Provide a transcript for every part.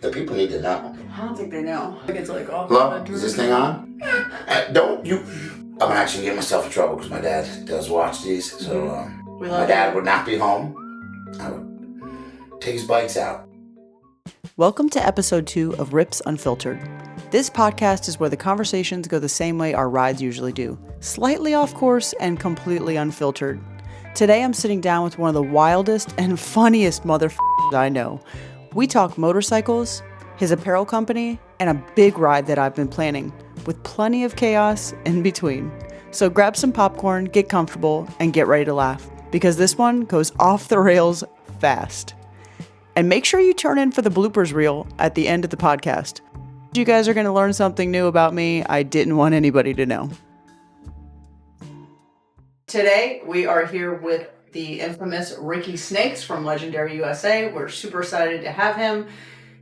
The people need to know. I don't think they know. I think it's like, oh. Hello? Is this thing on? I'm actually getting myself in trouble because my dad does watch these. So my dad would not be home. I would take his bikes out. Welcome to episode 2 of Rips Unfiltered. This podcast is where the conversations go the same way our rides usually do. Slightly off course and completely unfiltered. Today I'm sitting down with one of the wildest and funniest motherfuckers I know. We talk motorcycles, his apparel company, and a big ride that I've been planning, with plenty of chaos in between. So grab some popcorn, get comfortable, and get ready to laugh, because this one goes off the rails fast. And make sure you turn in for the bloopers reel at the end of the podcast. You guys are going to learn something new about me I didn't want anybody to know. Today, we are here with the infamous Ricky Snakes from Legendary USA. We're super excited to have him.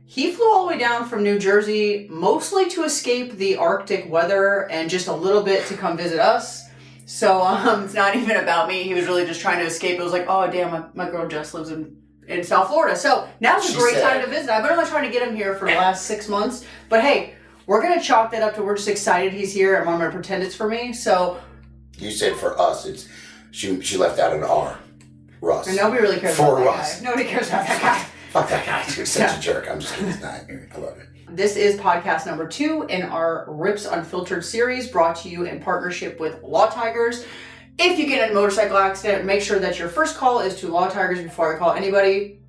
He flew all the way down from New Jersey, mostly to escape the Arctic weather and just a little bit to come visit us. So it's not even about me. He was really just trying to escape. It was like, oh, damn, my girl Jess lives in South Florida. So now's a great time to visit. I've been only trying to get him here for the last 6 months. But hey, we're going to chalk that up to we're just excited he's here and I'm going to pretend it's for me. So you said for us, it's she left out an R. Russ. And nobody really cares for about Russ. that guy. Nobody cares about that guy. Fuck that guy, dude. Such a jerk. I'm just kidding. He's not. I love it. This is podcast number 2 in our Rips Unfiltered series, brought to you in partnership with Law Tigers. If you get in a motorcycle accident, make sure that your first call is to Law Tigers before I call anybody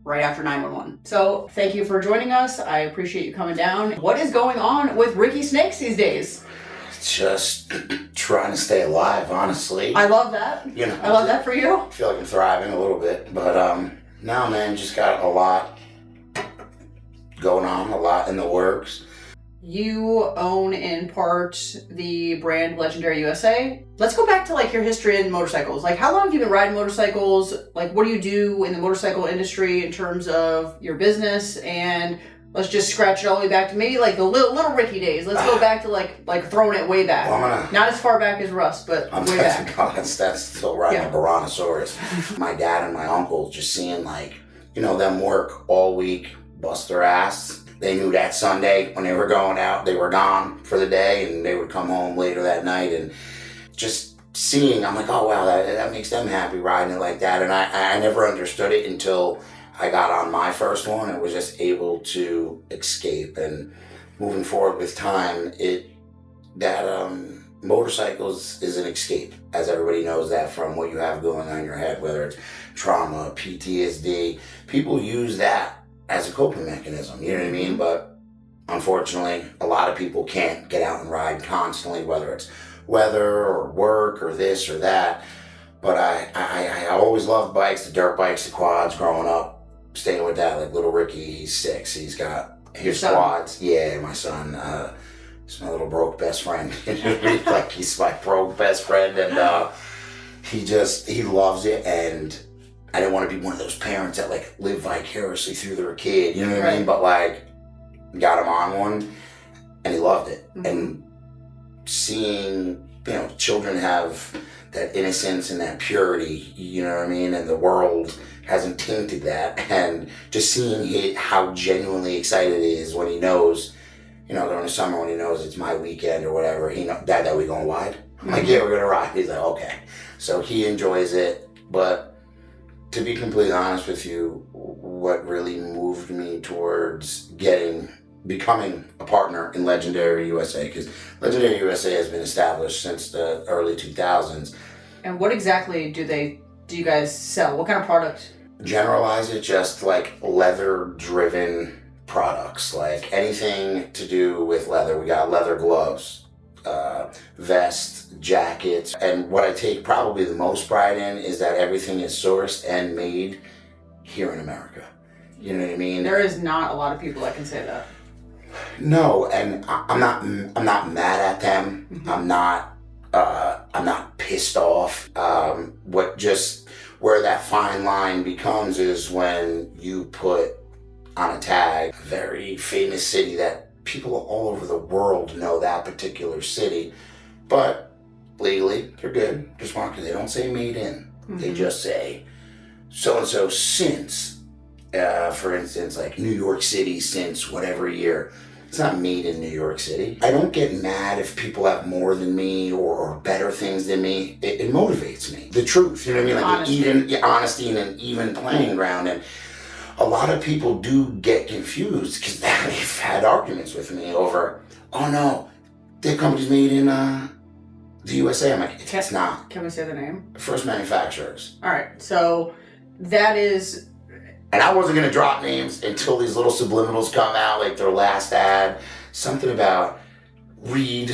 right after 911. So thank you for joining us. I appreciate you coming down. What is going on with Ricky Snakes these days? Just trying to stay alive, honestly. I love that. You know, I love that for you. I feel like I'm thriving a little bit, but no, man, just got a lot going on, a lot in the works. You own in part the brand Legendary USA. Let's go back to like your history in motorcycles. Like, how long have you been riding motorcycles? Like, what do you do in the motorcycle industry in terms of your business? And let's just scratch it all the way back to maybe like the little Ricky days. Let's go back to like throwing it way back. Well, not as far back as Russ, but way back. That's still riding a Brontosaurus. My dad and my uncle just seeing them work all week, bust their ass. They knew that Sunday when they were going out, they were gone for the day and they would come home later that night. And just seeing, I'm like, oh wow, that makes them happy riding it like that. And I never understood it until I got on my first one and was just able to escape. And moving forward with time, motorcycles is an escape, as everybody knows that from what you have going on in your head, whether it's trauma, PTSD. People use that as a coping mechanism, you know what I mean? But unfortunately, a lot of people can't get out and ride constantly, whether it's weather or work or this or that. But I always loved bikes, the dirt bikes, the quads growing up, staying with that. Like little Ricky, he's 6, he's got his quads. Yeah, my son, he's my little broke best friend. Like he's my broke best friend, and he loves it. And I didn't want to be one of those parents that like live vicariously through their kid, you know what I mean? But like, got him on one, and he loved it. Mm-hmm. And seeing, children have that innocence and that purity, you know what I mean? And the world hasn't tainted that. And just seeing how genuinely excited he is when he knows, during the summer when he knows it's my weekend or whatever, Dad, we going wide? I'm like, yeah, we're going to ride. He's like, okay. So he enjoys it. But to be completely honest with you, what really moved me towards becoming a partner in Legendary USA, because Legendary USA has been established since the early 2000s. And what exactly do you guys sell? What kind of product? Generalize it, just like leather-driven products, like anything to do with leather. We got leather gloves, vests, jackets, and what I take probably the most pride in is that everything is sourced and made here in America. You know what I mean? There is not a lot of people that can say that. No, and I'm not mad at them. Mm-hmm. I'm not pissed off. Where that fine line becomes is when you put on a tag a very famous city that people all over the world know that particular city, but legally they're good. Just market. They don't say made in. Mm-hmm. They just say so and so since for instance, like New York City since whatever year. It's not made in New York City. I don't get mad if people have more than me or better things than me. It motivates me. The truth, you know what I mean? Like honesty. Honesty and an even playing ground. And a lot of people do get confused because they've had arguments with me over, oh no, their company's made in the USA. I'm like, it's not. Can we say the name? First Manufacturers. All right, so that is... And I wasn't going to drop names until these little subliminals come out, like their last ad. Something about read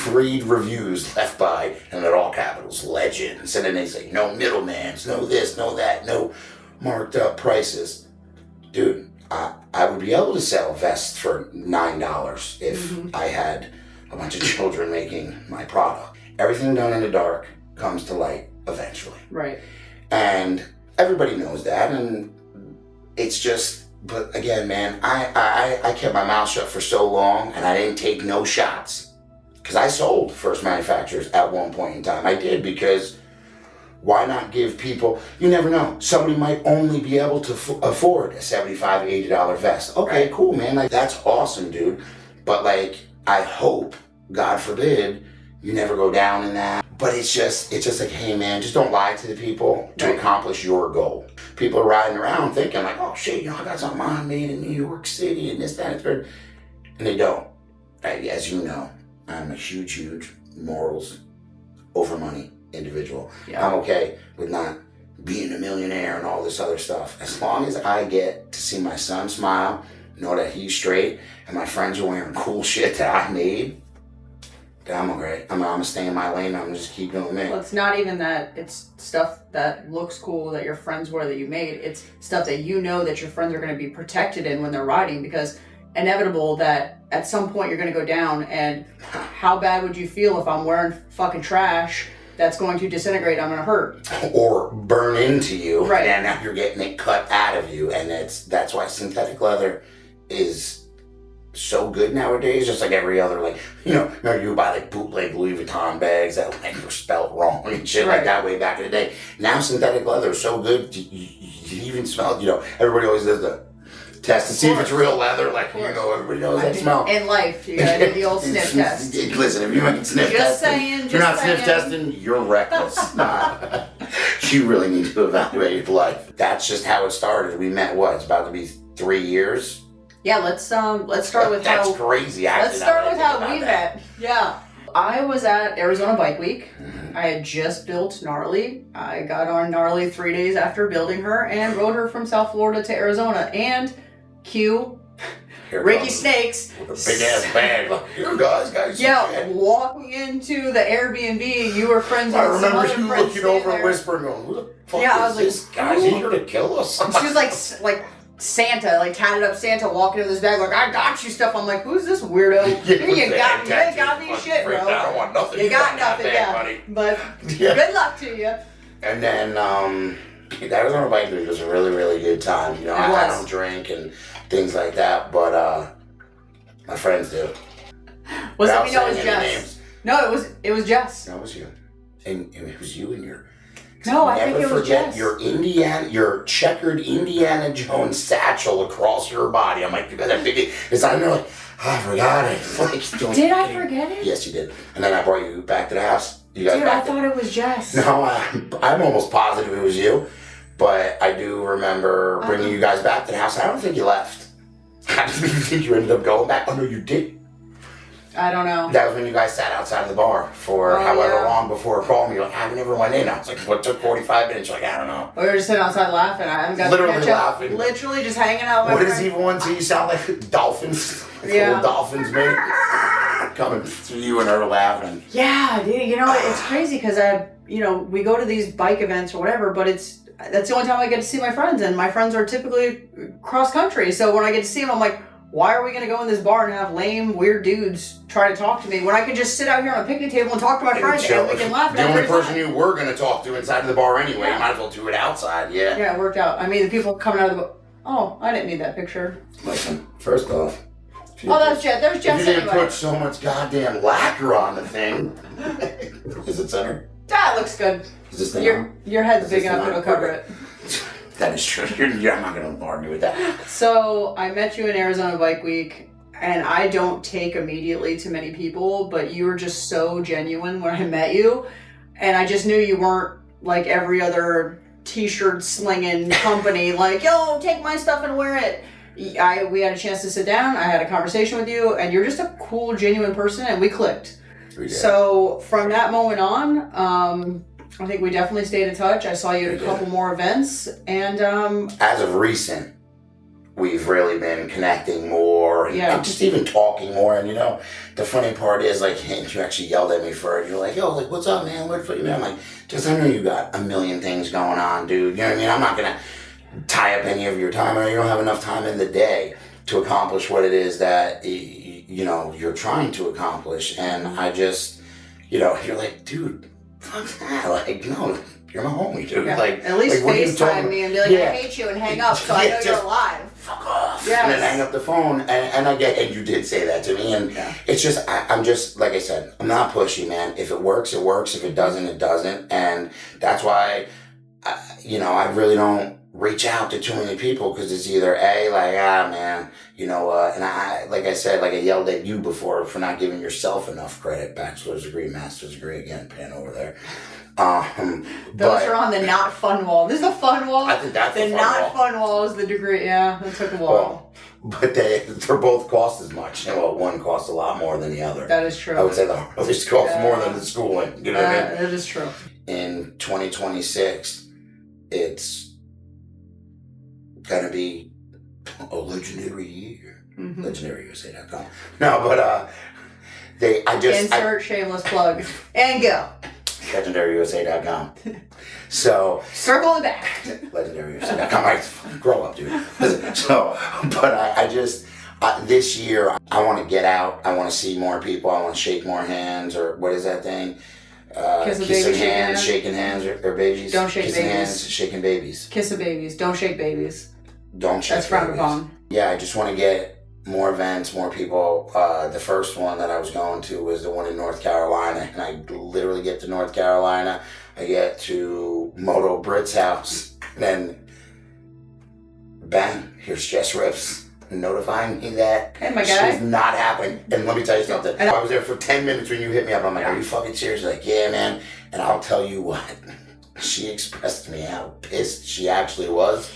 reviews left by, and they're all capitals, legends. And then they say, no middlemans, no this, no that, no marked up prices. Dude, I would be able to sell vests for $9 if I had a bunch of children making my product. Everything done in the dark comes to light eventually. Right. And everybody knows that, and it's just, but again, man, I kept my mouth shut for so long, and I didn't take no shots. Because I sold First Manufacturers at one point in time. I did, because why not give people, you never know, somebody might only be able to afford a $75, $80 vest. Okay, cool, man, like, that's awesome, dude. But like, I hope, God forbid, you never go down in that. But it's just like, hey man, just don't lie to the people to accomplish your goal. People are riding around thinking like, oh shit, I got something on made in New York City and this, that, and third. And they don't. As you know, I'm a huge morals over money individual. Yeah. I'm okay with not being a millionaire and all this other stuff. As long as I get to see my son smile, know that he's straight, and my friends are wearing cool shit that I made, I'm okay. I'm gonna stay in my lane. I'm gonna just keep doing me. Well, it's not even that. It's stuff that looks cool that your friends wear that you made. It's stuff that you know that your friends are going to be protected in when they're riding, because inevitable that at some point you're going to go down. And how bad would you feel if I'm wearing fucking trash that's going to disintegrate? I'm going to hurt or burn into you. Right. And now you're getting it cut out of you, and that's why synthetic leather is so good nowadays, just like every other, like, remember you buy like bootleg Louis Vuitton bags that like were spelled wrong and shit like that way back in the day. Now synthetic leather is so good, you even smell, everybody always does the test to see if it's real leather, like, everybody knows that smell. In life, you gotta do the old sniff test. Listen, if you ain't sniff testing, if you're not sniff testing, you're reckless. You really need to evaluate your life. That's just how it started. We met, it's about to be 3 years? Yeah, let's start with That's crazy. Let's start with how we met. Yeah. I was at Arizona Bike Week. I had just built Gnarly. I got on Gnarly 3 days after building her and rode her from South Florida to Arizona. And Ricky Snakes. With a big ass bag. Like, here guys. Yeah, walking into the Airbnb, you were friends with some other friends. I remember you looking over and whispering, going, who the fuck is this guy? Is he here to kill us? And she was like Santa, like tatted up Santa, walking in this bag like, I got you stuff. I'm like, who's this weirdo? You got me shit, bro. I don't want nothing. You got nothing, buddy. But good luck to you. And then that Arizona Bike Week was a really, really good time. I don't drink and things like that, but my friends do. Was it me? No, it was Jess. No, it was Jess. No, it was you. And it was you and your... No, I think it was Jess. Your checkered Indiana Jones satchel across your body. I'm like, you got that big... It's on there like, I forgot it. Like, did I forget it? Yes, you did. And then I brought you back to the house. Dude, I thought it was Jess. No, I'm almost positive it was you. But I do remember bringing you guys back to the house. I don't think you left. I think you ended up going back. Oh, no, you did. I don't know. That was when you guys sat outside of the bar for however long before it called me. You're like, I never went in. I was like, what took 45 minutes? You're like, I don't know. We were just sitting outside laughing. I haven't got literally to catch laughing. Up. Literally just hanging out with What is even one to you sound like dolphins? Little dolphins, maybe. Coming to you and her laughing. Yeah, dude, it's crazy because we go to these bike events or whatever, but that's the only time I get to see my friends, and my friends are typically cross country. So when I get to see them, I'm like, why are we going to go in this bar and have lame, weird dudes try to talk to me when I could just sit out here on a picnic table and talk to my friends and we can laugh? The only person you were going to talk to inside of the bar anyway, you might as well do it outside, yeah. Yeah, it worked out. I mean, the people coming out of the bar, oh, I didn't need that picture. Listen, first off. There's Jess. There's Jess. If you didn't put so much goddamn lacquer on the thing. Is it centered? That looks good. Is this thing Your head's big enough it'll cover it. That is true. I'm not going to argue with that. So I met you in Arizona Bike Week, and I don't take immediately to many people, but you were just so genuine when I met you, and I just knew you weren't like every other t-shirt slinging company, like, yo, take my stuff and wear it. We had a chance to sit down, I had a conversation with you, and you're just a cool, genuine person, and we clicked. So from that moment on, I think we definitely stayed in touch. I saw you at a couple more events, and as of recent, we've really been connecting more and just even talking more. And the funny part is, like, you actually yelled at me first. You're like, yo, like, what's up, man? What for you, man? I'm like, just, I know you got a million things going on, dude. You know what I mean? I'm not gonna tie up any of your time. I know you don't have enough time in the day to accomplish what it is that you're trying to accomplish. And I just, you're like, dude, fuck that. Like, no, you're my homie, dude. Yeah. Like, at least like, FaceTime me and be like, I hate you, and hang up, so I know you're alive. Fuck off. Yes. And then hang up the phone. And I get, and you did say that to me. And it's just, I'm just, like I said, I'm not pushy, man. If it works, it works. If it doesn't, it doesn't. And that's why, I really don't reach out to too many people, because it's either man, and I, like I said, like I yelled at you before for not giving yourself enough credit. Bachelor's degree, master's degree, again, pen over there. Those are on the not fun wall. This is the fun wall. I think that's the not fun wall is the degree. Yeah, that took a while. But they're both cost as much. One costs a lot more than the other. That is true. I would say the hardest costs more than the schooling. You know what I mean? That is true. In 2026, it's gonna be a legendary year. Mm-hmm. LegendaryUSA.com. No, but insert shameless plug and go. LegendaryUSA.com. So circle it back. LegendaryUSA.com. I grow up, dude. So, but I just this year I want to get out. I want to see more people. I want to shake more hands, or what is that thing? Kissing hands, shaking hands, or babies. Don't shake Kissing babies. Hands, shaking babies. Kissing babies. Don't shake babies. Don't shake That's frowned upon. Yeah, I just want to get more events, more people. The first one that I was going to was the one in North Carolina, and I literally get to North Carolina, I get to Moto Brit's house, and then bang, here's Jess Rips notifying me that she's not happening. And let me tell you something. I was there for 10 minutes when you hit me up. I'm like, are you fucking serious? Like, yeah, man. And I'll tell you what, she expressed to me how pissed she actually was.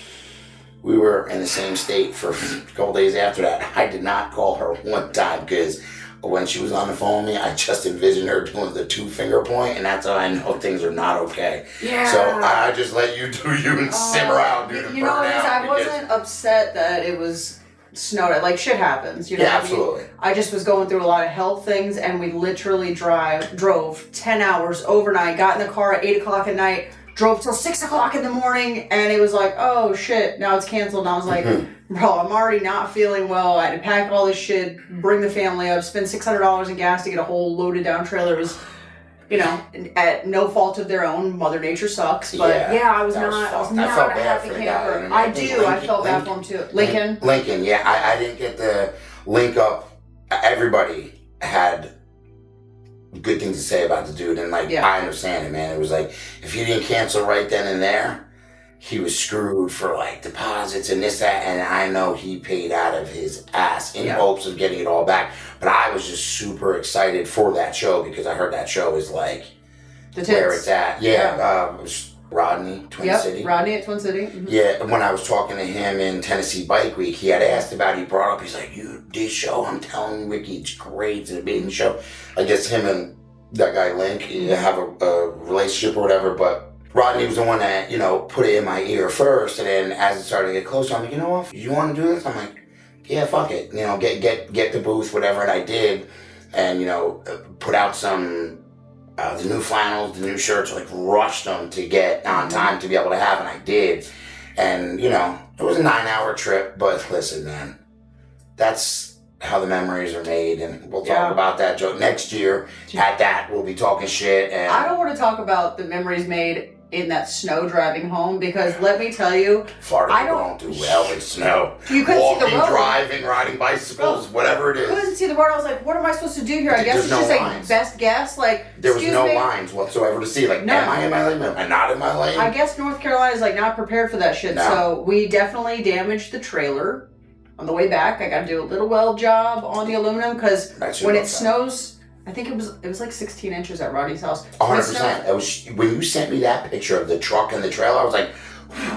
We were in the same state for a couple days after that. I did not call her one time, because when she was on the phone with me, I just envisioned her doing the 2-finger point, and that's how I know things are not okay. Yeah. So I just let you do you and simmer out, dude, and burn out. I wasn't upset that it was snowed. Like, shit happens, Yeah, absolutely. I just was going through a lot of health things, and we literally drove 10 hours overnight, got in the car at 8 o'clock at night, drove till 6 o'clock in the morning, and it was like, oh shit, now it's canceled. And I was like, bro, I'm already not feeling well. I had to pack all this shit, bring the family up, spend $600 in gas to get a whole loaded down trailer. It was, at no fault of their own. Mother Nature sucks. But I was not a happy camper. I felt bad for him too. Lincoln, yeah. I didn't get the link up. Everybody had good things to say about the dude, and I understand it, man. It was like, if he didn't cancel right then and there, he was screwed for deposits and this, that, and I know he paid out of his ass in hopes of getting it all back. But I was just super excited for that show, because I heard that show is like where it's at. It was Rodney, Twin City. Rodney at Twin City. Mm-hmm. Yeah, when I was talking to him in Tennessee Bike Week, he had asked about it. He brought up, he's like, this show, I'm telling you, Ricky, it's great. It's an amazing show. I guess him and that guy Link have a relationship or whatever, but Rodney was the one that, put it in my ear first, and then as it started to get closer, I'm like, you know what, you want to do this? I'm like, yeah, fuck it. Get the booth, whatever, and I did, and, put out some the new flannels, the new shirts, rushed them to get on time to be able to have, and I did. And, it was a 9-hour trip, but listen, man, that's how the memories are made, and we'll talk about that next year. At that, we'll be talking shit. And I don't want to talk about the memories made in that snow driving home, because let me tell you, Florida don't do well with snow. You couldn't Walking, see the road. driving, riding bicycles, whatever it is. I couldn't see the road. I was like, what am I supposed to do here? I guess it's just like best guess. Like, there was no lines whatsoever to see. Like, am I in my lane? Am I not in my lane? I guess North Carolina is like not prepared for that shit. No. So we definitely damaged the trailer on the way back. I got to do a little weld job on the aluminum because when it snows, I think it was like 16 inches at Rodney's house. 100%. It was when you sent me that picture of the truck and the trailer. I was like,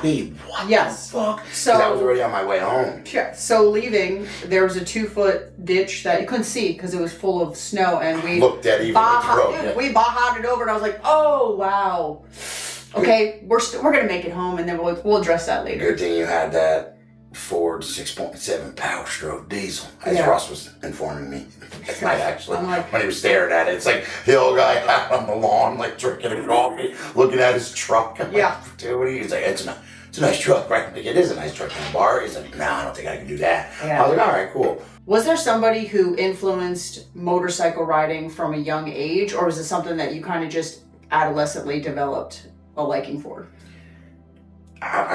wait, what the fuck? So I was already on my way home. Yeah. So leaving, there was a 2-foot ditch that you couldn't see because it was full of snow, and we looked at even we bajaed it over, and I was like, oh wow. Okay, we're gonna make it home, and then we'll address that later. Good thing you had that Ford 6.7 Power Stroke diesel, as Russ was informing me that night, actually, when he was staring at it. It's like the old guy out on the lawn, like drinking a coffee, looking at his truck. I'm like, dude, he's like, it's a nice truck, right? I'm like, it is a nice truck in the bar. He's like, I don't think I can do that. I was like, all right, cool. Was there somebody who influenced motorcycle riding from a young age, or was it something that you kind of just adolescently developed a liking for? I would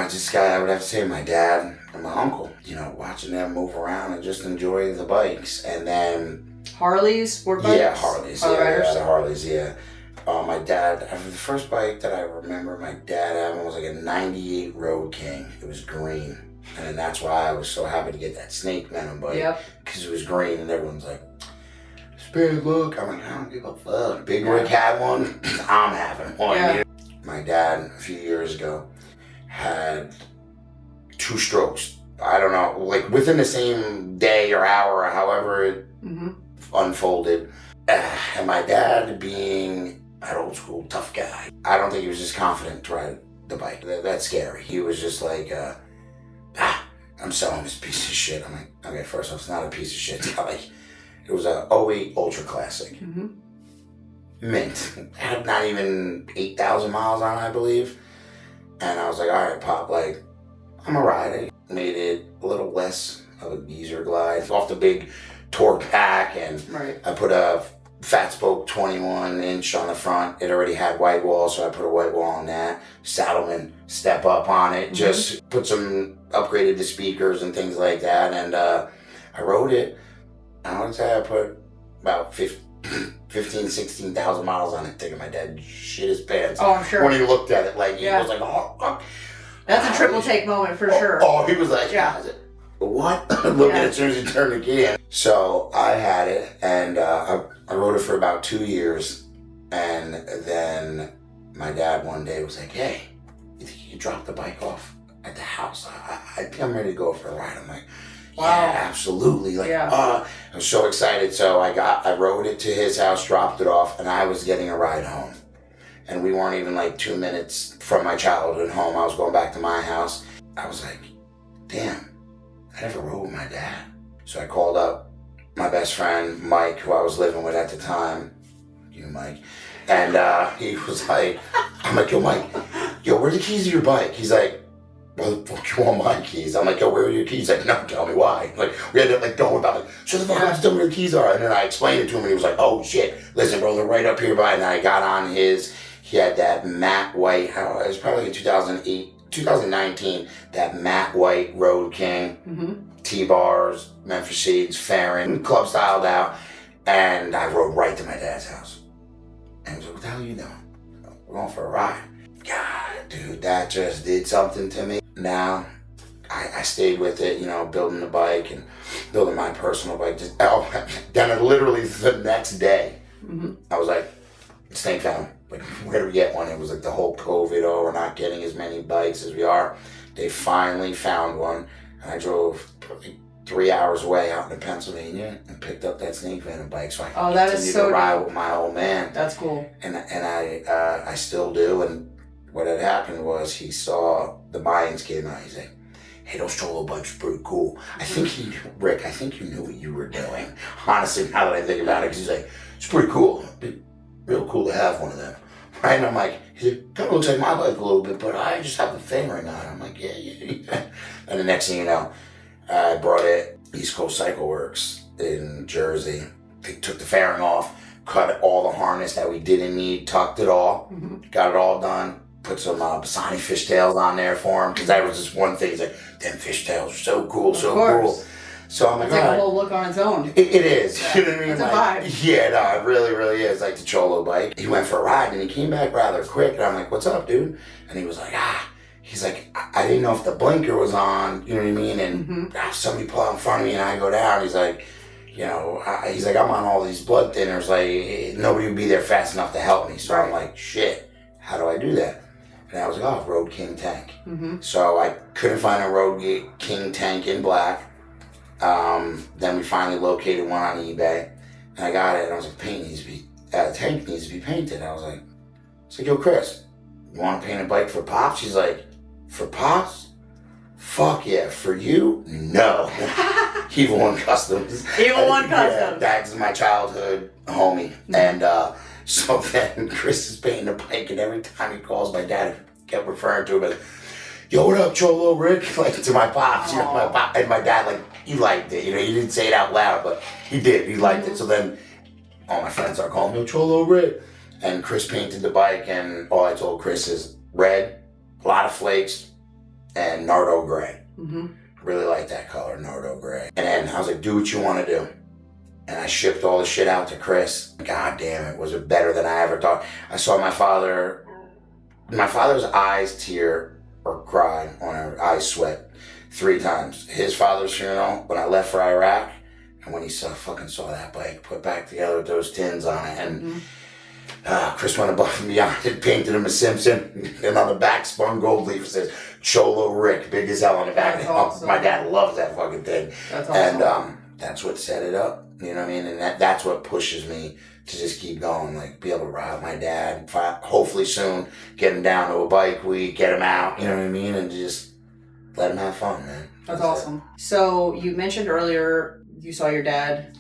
have to say my dad and my uncle, watching them move around and just enjoy the bikes. And then Harleys, sport bikes? Yeah, Harleys. The Harleys, my dad, the first bike that I remember my dad having was like a 98 Road King. It was green. And then that's why I was so happy to get that Snake Venom bike. Because it was green and everyone's like, Spirit, look. I'm like, I don't give a fuck. Big Rick had one. I'm having one. Yeah. My dad, a few years ago, had 2 strokes. I don't know, like within the same day or hour or however it unfolded. And my dad, being an old school tough guy, I don't think he was just confident to ride the bike. That's scary. He was just like, I'm selling this piece of shit. I'm like, okay, first off, it's not a piece of shit. It was a 08 Ultra Classic. Mint. Had not even 8,000 miles on it, I believe. And I was like, all right, Pop, like, I'm gonna ride it. Made it a little less of a geezer glide. Off the big torque pack, and I put a fat spoke 21-inch on the front. It already had white wall, so I put a white wall on that. Saddleman step up on it. Just put some, upgraded the speakers and things like that. And I rode it. I would say I put about 16,000 miles on it, thinking my dad shit his pants. Oh, I'm sure. When he looked at it, like, he was like, oh, fuck. That's a triple take moment for sure. Oh, he was like, what? Looking as soon as he turned the key in. So I had it, and I rode it for about 2 years. And then my dad one day was like, hey, you think you could drop the bike off at the house? I think I'm ready to go for a ride. I'm like, yeah, absolutely. Like, I was so excited. So I rode it to his house, dropped it off, and I was getting a ride home. And we weren't even like 2 minutes from my childhood home. I was going back to my house. I was like, damn, I never rode with my dad. So I called up my best friend, Mike, who I was living with at the time. You, Mike. And he was like, I'm like, yo, Mike, where are the keys to your bike? He's like, why the fuck you want my keys? I'm like, yo, where are your keys? He's like, no, tell me why. Like, we had to like go about it. Shut the fuck up, just tell me where the keys are. And then I explained it to him, and he was like, oh shit, listen, bro, they're right up here by. And I got on his, he had that matte white, it was probably like 2019, that matte white Road King, T-bars, Memphis Seeds, Farron, club styled out. And I rode right to my dad's house. And he was like, what the hell are you doing? We're going for a ride. God, dude, that just did something to me. Now, I stayed with it, building the bike and building my personal bike. Then literally the next day, I was like, Snake Venom, like, where do we get one? It was like the whole COVID, we're not getting as many bikes as we are. They finally found one, and I drove probably 3 hours away out in Pennsylvania and picked up that Snake Venom bike, so I could continue to ride with my old man. That's cool. And I still do. And what had happened was he saw the Mayans came out. He's like, hey, those Cholo bikes are pretty cool. Rick, I think you knew what you were doing. Honestly, now that I think about it, because he's like, it's pretty cool. It'd be real cool to have one of them. Right? And I'm like, he's like, kind of looks like my bike a little bit, but I just have the fingering on it. I'm like, yeah. And the next thing you know, I brought it East Coast Cycle Works in Jersey. They took the fairing off, cut all the harness that we didn't need, tucked it all, got it all done. put some Bassani fishtails on there for him, because that was just one thing. He's like, them fishtails are so cool, cool. So I'm like, it's like a whole look on its own. It is. Yeah. You know what I mean? It's a vibe. Yeah, no, it really, really is. Like the Cholo bike. He went for a ride and he came back rather quick. And I'm like, what's up, dude? And he was like, he's like, I didn't know if the blinker was on, you know what I mean? And somebody pulled out in front of me and I go down. He's like, he's like, I'm on all these blood thinners. Like, nobody would be there fast enough to help me. So I'm like, shit, how do I do that? And I was like, Road King tank. So I couldn't find a Road King tank in black. Then we finally located one on eBay, and I got it. And I was like, tank needs to be painted. And I was like, yo, Chris, you want to paint a bike for Pops? She's like, for Pops? Fuck yeah. For you? No. Evil One Customs. Evil One Customs. That's my childhood homie. And so then Chris is painting a bike, and every time he calls, my dad kept referring to him as, yo, what up, Cholo Rick? Like, to my Pops. You know, my pop, and my dad, like, he liked it. He didn't say it out loud, but he did. He liked it. So then all my friends are calling me Cholo Rick. And Chris painted the bike, and all I told Chris is red, a lot of flakes, and Nardo gray. Really like that color, Nardo gray. And then I was like, do what you want to do. And I shipped all the shit out to Chris. God damn it, was it better than I ever thought. I saw my father's eyes tear or cry on her eyes sweat 3 times. His father's funeral, when I left for Iraq, and when he saw that bike put back together with those tins on it. And Chris went above and beyond and painted him a Simpson. And on the back, spun gold leaf, it says Cholo Rick, big as hell on the back. Awesome. My dad loves that fucking thing. That's awesome. And that's what set it up. You know what I mean? And that's what pushes me to just keep going. Like, be able to ride my dad. Hopefully soon, get him down to a bike week, get him out. You know what I mean? And just let him have fun, man. That's awesome. So you mentioned earlier you saw your dad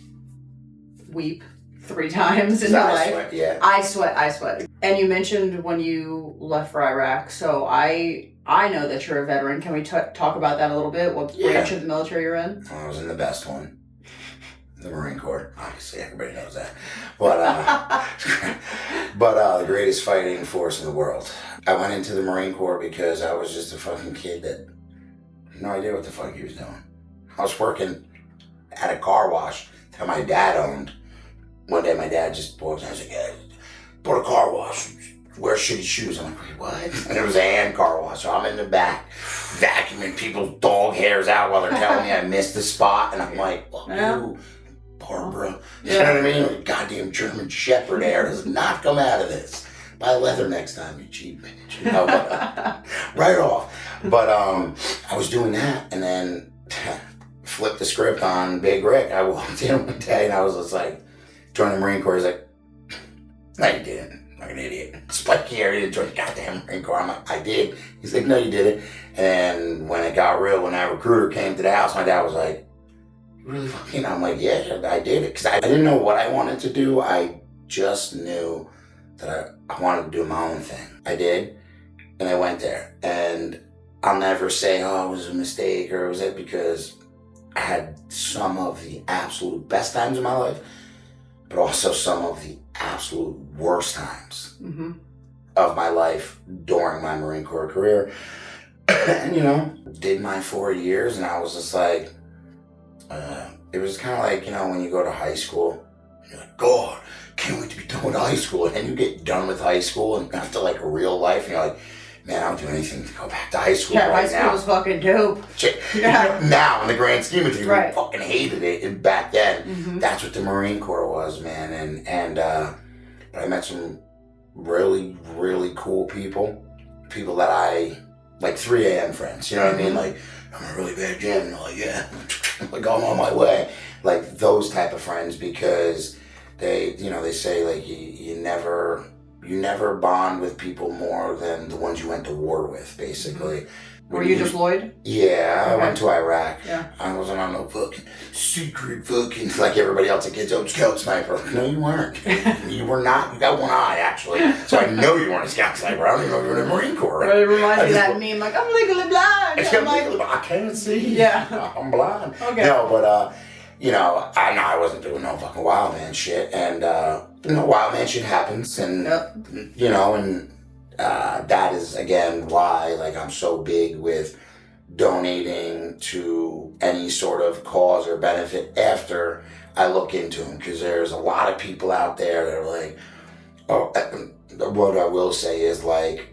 weep 3 times in your life. Sweat, yeah. I sweat. And you mentioned when you left for Iraq. So I know that you're a veteran. Can we talk about that a little bit? What branch of the military you're in? I was in the best one. The Marine Corps. Obviously, everybody knows that. But the greatest fighting force in the world. I went into the Marine Corps because I was just a fucking kid that had no idea what the fuck he was doing. I was working at a car wash that my dad owned. One day my dad just walked in and was like, yeah, put a car wash. Wear shitty shoes. I'm like, wait, what? And it was a hand car wash. So I'm in the back vacuuming people's dog hairs out while they're telling me I missed the spot. And I'm like, fuck you, Barbara. You know what I mean? Like, goddamn German Shepherd hair does not come out of this. Buy leather next time, you cheap bitch. You know, but, right off. But I was doing that, and then flipped the script on Big Rick. I walked in one day and I was just like, joined the Marine Corps. He's like, no, you didn't. Like an idiot. Spiky hair, you didn't join the goddamn Marine Corps. I'm like, I did. He's like, no, you didn't. And when it got real, when that recruiter came to the house, my dad was like, really fucking? I'm like, yeah, I did it. Because I didn't know what I wanted to do. I just knew that I wanted to do my own thing. I did. And I went there. And I'll never say, oh, it was a mistake or was it, because I had some of the absolute best times of my life, but also some of the absolute worst times of my life during my Marine Corps career. And, did my 4 years, and I was just like, it was kind of like, when you go to high school, you're like, God, can't wait to be done with high school. And you get done with high school and after like real life, and you're like, man, I don't do anything to go back to high school right now. High school was fucking dope. Yeah. Now, in the grand scheme of things, right. We fucking hated it. And back then, that's what the Marine Corps was, man. And I met some really, really cool people. People that I, like 3 a.m. friends, you know what I mean? Like, I'm in a really bad jam. And they're like, yeah, like I'm on my way. Like those type of friends, because they say like you never bond with people more than the ones you went to war with, basically. Were you deployed? Yeah, I went to Iraq. Yeah. I wasn't on no fucking secret fucking, like everybody else, a kid's old scout sniper. No, you weren't. You were not. You got one eye, actually. So I know you weren't a scout sniper. I don't even know you were in the Marine Corps. Right? It reminds me of that meme, like, I'm legally blind. I can't see. Yeah. I'm blind. Okay. No, but, I wasn't doing no fucking wild man shit. And, wild man shit happens. And, and that is, again, why like I'm so big with donating to any sort of cause or benefit after I look into them, because there's a lot of people out there that are like, oh, what I will say is like,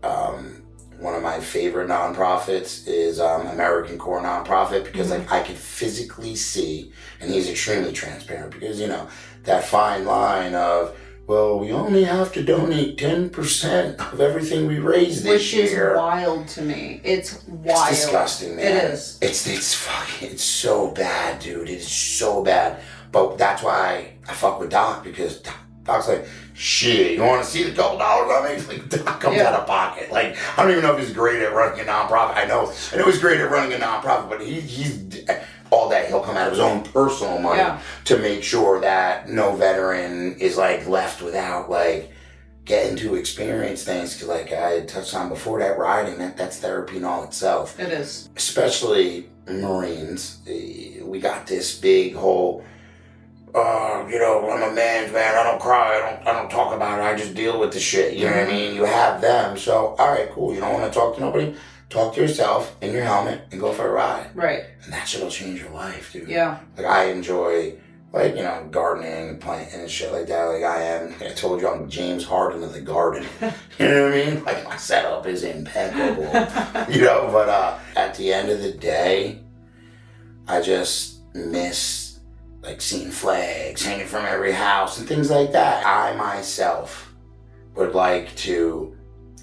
one of my favorite nonprofits is American Core Nonprofit, because like I could physically see, and he's extremely transparent, because that fine line of, well, we only have to donate 10% of everything we raise this year. Which is wild to me. It's wild. It's disgusting, man. It is. It's so bad, dude. It's so bad. But that's why I fuck with Doc, because Doc's like, shit, you want to see the couple dollars I make? Like, Doc comes out of pocket. Like, I don't even know if he's great at running a nonprofit. I know he's great at running a nonprofit, but he's all that, he'll come out of his own personal money to make sure that no veteran is like left without like getting to experience things. Because like I had touched on before, that riding, that's therapy in all itself. It is. Especially Marines. We got this big whole, I'm a man's man, I don't cry, I don't talk about it, I just deal with the shit. You know what I mean? You have them, so all right, cool. You don't want to talk to nobody? Talk to yourself in your helmet and go for a ride. Right. And that shit'll change your life, dude. Yeah. Like, I enjoy, like, gardening and planting and shit like that. Like, I told you I'm James Harden of the garden. You know what I mean? Like, my setup is impeccable. But at the end of the day, I just miss, like, seeing flags hanging from every house and things like that. I, myself, would like to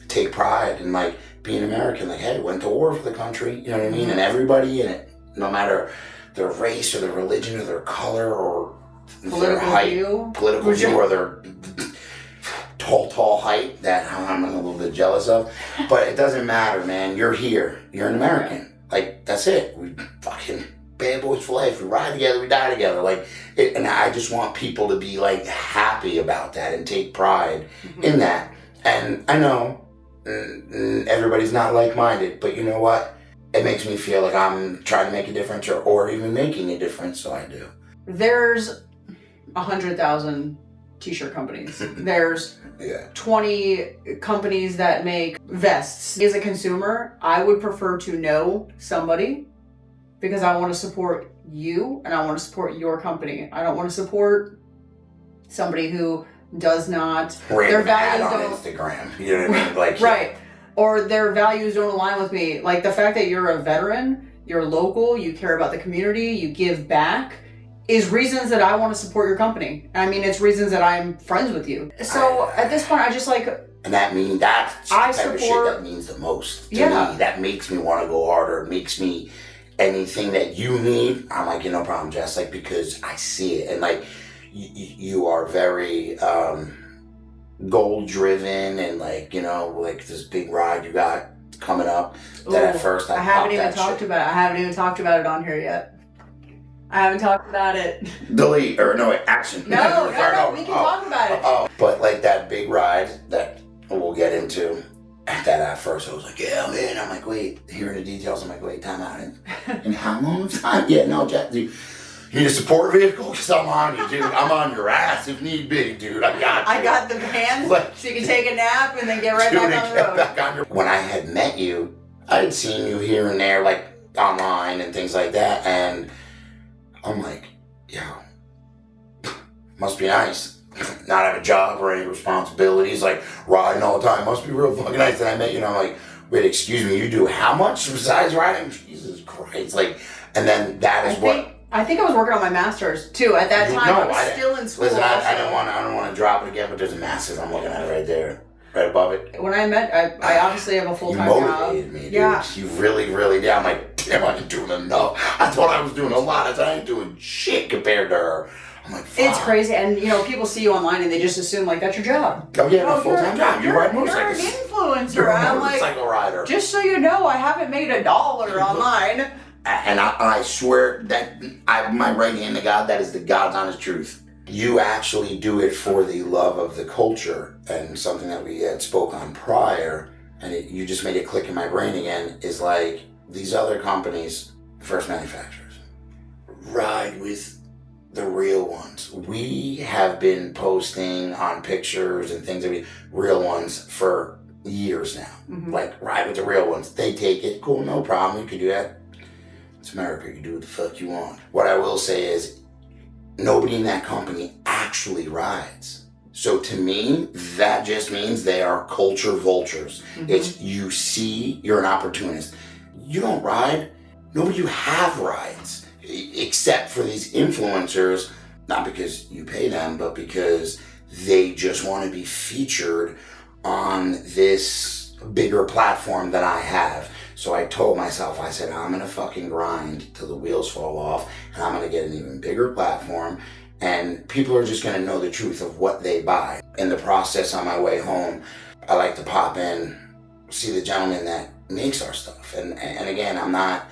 take pride in, like, being American. Like, hey, went to war for the country, you know what I mean? And everybody in it, no matter their race or their religion or their color or their height, political view or their tall height, that I'm a little bit jealous of. But it doesn't matter, man. You're here. You're an American. Like, that's it. We fucking bad boys for life. We ride together, we die together. Like, and I just want people to be, like, happy about that and take pride in that. And I know everybody's not like-minded, but you know what? It makes me feel like I'm trying to make a difference or even making a difference, so I do. There's 100,000 t-shirt companies. There's 20 companies that make vests. As a consumer, I would prefer to know somebody, because I want to support you and I want to support your company. I don't want to support somebody who does not, their values on don't, Instagram, you know what I mean? Like, right. Or their values don't align with me. Like, the fact that you're a veteran, you're local, you care about the community, you give back, is reasons that I want to support your company. I mean, it's reasons that I'm friends with you. So at this point, I just like, and that's the type of shit that means the most to me. That makes me want to go harder. It makes me, anything that you need, I'm like, no problem, Jess. Like, because I see it, and like, you are very goal driven, and like, like this big ride you got coming up. That at first I haven't even talked about it. I haven't even talked about it on here yet. I haven't talked about it. Delete or no action. No, we can talk about it. But like that big ride that we'll get into. At first I was like, yeah, man. I'm like, wait, hearing the details, I'm like, wait, time out. And how long time? Yeah, no, Jack, dude. You need a support vehicle? Because I'm on you, dude. I'm on your ass if need be, dude. I got you. I got the van, so you can take a nap and then get right back on the road. When I had met you, I had seen you here and there, like, online and things like that, and I'm like, yo, must be nice. Not have a job or any responsibilities, like, riding all the time. Must be real fucking nice. And I met you, and I'm like, wait, excuse me, you do how much besides riding? Jesus Christ. Like, and then that is I think I was working on my master's too at that time. I was still in school. Listen, I don't want to drop it again, but there's a master's. I'm looking at it right there, right above it. When I met, I obviously have a full-time job. You motivated me, dude. Yeah. You really, really did. I'm like, damn, I ain't doing enough. I thought I was doing a lot. I ain't doing shit compared to her. I'm like, fuck. It's crazy, and people see you online and they just assume like that's your job. Oh yeah, a full-time job. You ride motorcycles. You're an influencer. You're a motorcycle rider. Just so you know, I haven't made $1 online. And I swear that my right hand to God, that is the God's honest truth. You actually do it for the love of the culture, and something that we had spoke on prior, and you just made it click in my brain again, is like these other companies, first manufacturers, ride with the real ones. We have been posting on pictures and things, real ones for years now. Like, ride with the real ones. They take it. Cool, no problem. You can do that. It's America. You do what the fuck you want. What I will say is, nobody in that company actually rides. So to me, that just means they are culture vultures. It's, you see, you're an opportunist. You don't ride. Nobody you have rides. Except for these influencers, not because you pay them, but because they just want to be featured on this bigger platform that I have. So I told myself, I said, I'm going to fucking grind till the wheels fall off, and I'm going to get an even bigger platform, and people are just going to know the truth of what they buy. In the process, on my way home, I like to pop in, see the gentleman that makes our stuff. And again, I'm not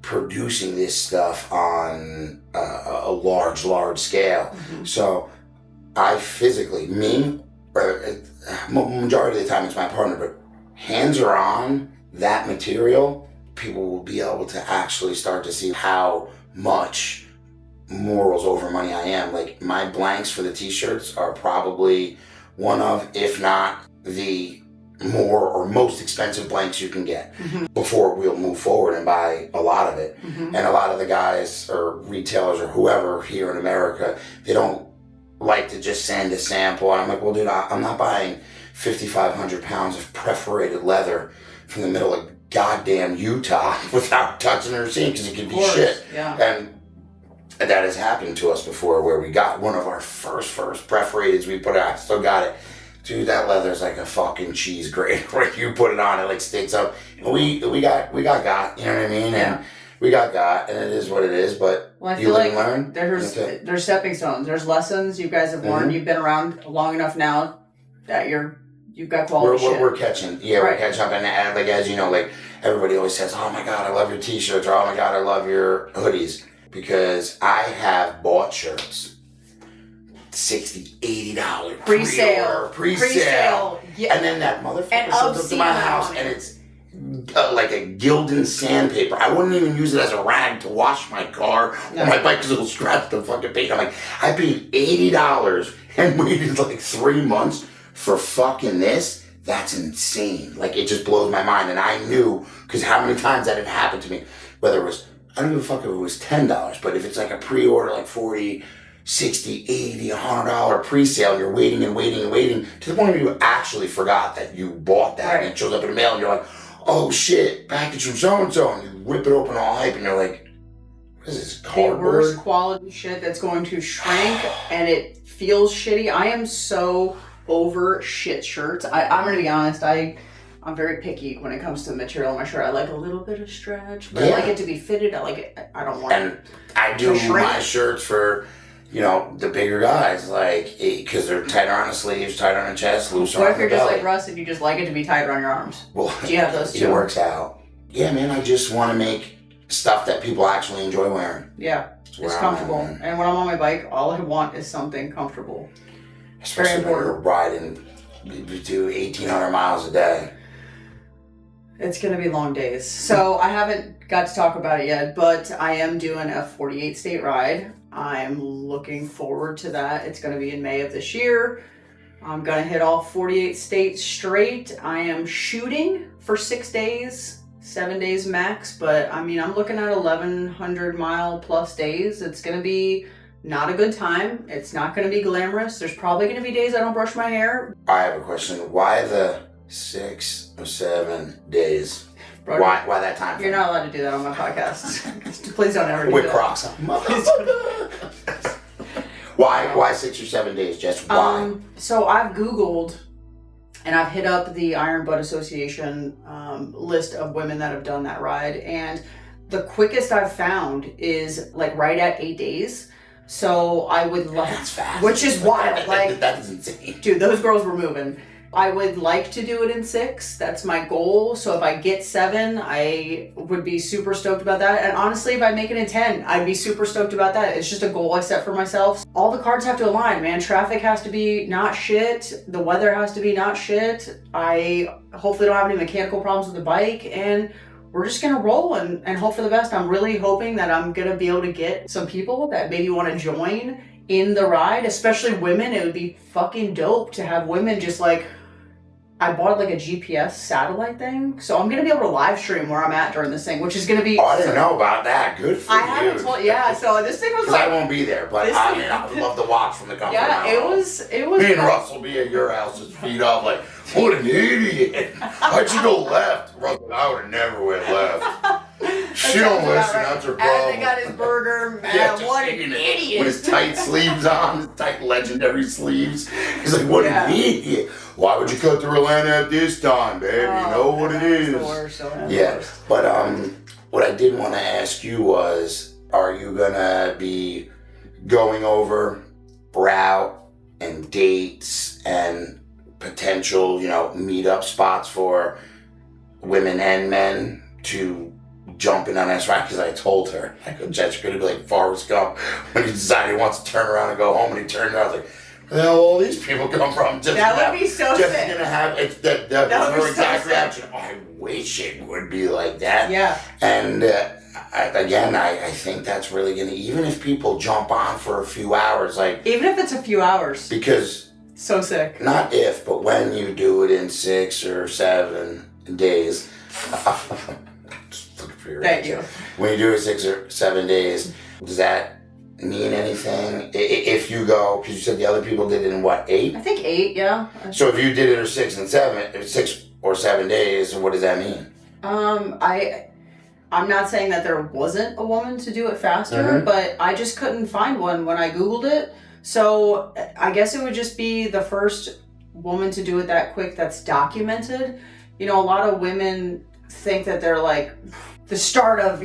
producing this stuff on a large scale. So I physically, majority of the time it's my partner, but hands are on that material, people will be able to actually start to see how much morals over money I am. Like, my blanks for the t-shirts are probably one of, if not the more or most expensive blanks you can get before we'll move forward and buy a lot of it. And a lot of the guys or retailers or whoever here in America, they don't like to just send a sample. And I'm like, well, dude, I'm not buying 5,500 pounds of perforated leather from the middle of goddamn Utah without touching or seeing, because it could be shit. And that has happened to us before, where we got one of our first perforateds we put out. I still got it. Dude, that leather's like a fucking cheese grate. Where you put it on, it like sticks up. And we got, you know what I mean? And we got, and it is what it is. But well, you live and learn. There's stepping stones. There's lessons you guys have learned. You've been around long enough now that you've got quality shit. We're catching. Yeah, we're catching up. And like, as you know, like, everybody always says, oh my God, I love your t-shirts, or oh my God, I love your hoodies. Because I have bought shirts, $60, $80 pre-sale, yeah. And then that motherfucker shows up to my house, and it's like a Gildan sandpaper. I wouldn't even use it as a rag to wash my car or my bike, because it'll scratch the fucking paint. I'm like, I paid $80 and waited like 3 months for fucking this. That's insane. Like, it just blows my mind. And I knew, because how many times that had happened to me, whether it was, I don't give a fuck if it was $10, but if it's like a pre-order, like $40, $60, $80, $100 pre-sale, and you're waiting to the point where you actually forgot that you bought that, and it shows up in the mail, and you're like, oh shit, package from so-and-so, and you rip it open all hype, and you're like, what is this, cardboard? The worst quality shit that's going to shrink, and it feels shitty. I am so over shit shirts. I'm going to be honest, I'm very picky when it comes to the material in my shirt. I like a little bit of stretch, but I like it to be fitted. I like it. I don't want it. And I do my shirts for, you know, the bigger guys, like, because they're tighter on the sleeves, tighter on the chest, looser on the belly. What if you're just like Russ and you just like it to be tighter on your arms? Well, do you have those too? It works out. Yeah, man, I just want to make stuff that people actually enjoy wearing. Yeah, it's comfortable. And when I'm on my bike, all I want is something comfortable. Especially when you're riding, you do 1,800 miles a day. It's going to be long days. So I haven't got to talk about it yet, but I am doing a 48 state ride. I'm looking forward to that. It's going to be in May of this year. I'm going to hit all 48 states straight. I am shooting for 6 days, 7 days max, but I mean, I'm looking at 1,100 mile plus days. It's going to be not a good time. It's not going to be glamorous. There's probably going to be days I don't brush my hair. I have a question. Why the 6 or 7 days? Bro, why that time? You're not allowed to do that on my podcast. Please don't ever do with that. Crocs on. Why 6 or 7 days, Jess? Why? So I've Googled and I've hit up the Iron Butt Association list of women that have done that ride, and the quickest I've found is like right at 8 days. So I would like, that's fast. Which is wild. Like, that is insane. Dude, those girls were moving. I would like to do it in 6. That's my goal. So if I get 7, I would be super stoked about that. And honestly, if I make it in 10, I'd be super stoked about that. It's just a goal I set for myself. All the cards have to align, man. Traffic has to be not shit. The weather has to be not shit. I hopefully don't have any mechanical problems with the bike. And we're just going to roll and hope for the best. I'm really hoping that I'm going to be able to get some people that maybe want to join in the ride, especially women. It would be fucking dope to have women just like I bought like a GPS satellite thing, so I'm gonna be able to live stream where I'm at during this thing, which is gonna be. Oh, I didn't know about that. Good for you. I haven't told. Yeah, so this thing was because I won't be there, but I would love to watch from the comfort. Yeah, it was. Me and Russell be at your house, just feet up, like, what an idiot! Why'd you go left? Russell, I would have never went left. She don't listen. Right. That's her problem. And they got his burger. What an idiot! With his tight sleeves on, his tight legendary sleeves. He's like, what an idiot! Why would you cut through Atlanta at this time, babe? You know what it is. Yeah, but what I did want to ask you was, are you gonna be going over route and dates and potential, meetup spots for women and men to jump in on this ride? Because I told her, I go, Jess, you're gonna be like Forrest Gump when he decided he wants to turn around and go home, and he turned around, I was like, where the hell all these people come from? That would be so sick. Just gonna have that her exact reaction. Oh, I wish it would be like that. Yeah. And I think that's really gonna, even if people jump on for a few hours, like even if it's a few hours, because so sick. Not if, but when you do it in 6 or 7 days. Just looking for your Thank answer. you. When you do it 6 or 7 days, does that mean anything? If you go, because you said the other people did it in what, 8? I think 8, yeah. So if you did it in 6 or 7 days, what does that mean? I'm not saying that there wasn't a woman to do it faster, but I just couldn't find one when I Googled it. So I guess it would just be the first woman to do it that quick that's documented. A lot of women think that they're like the start of,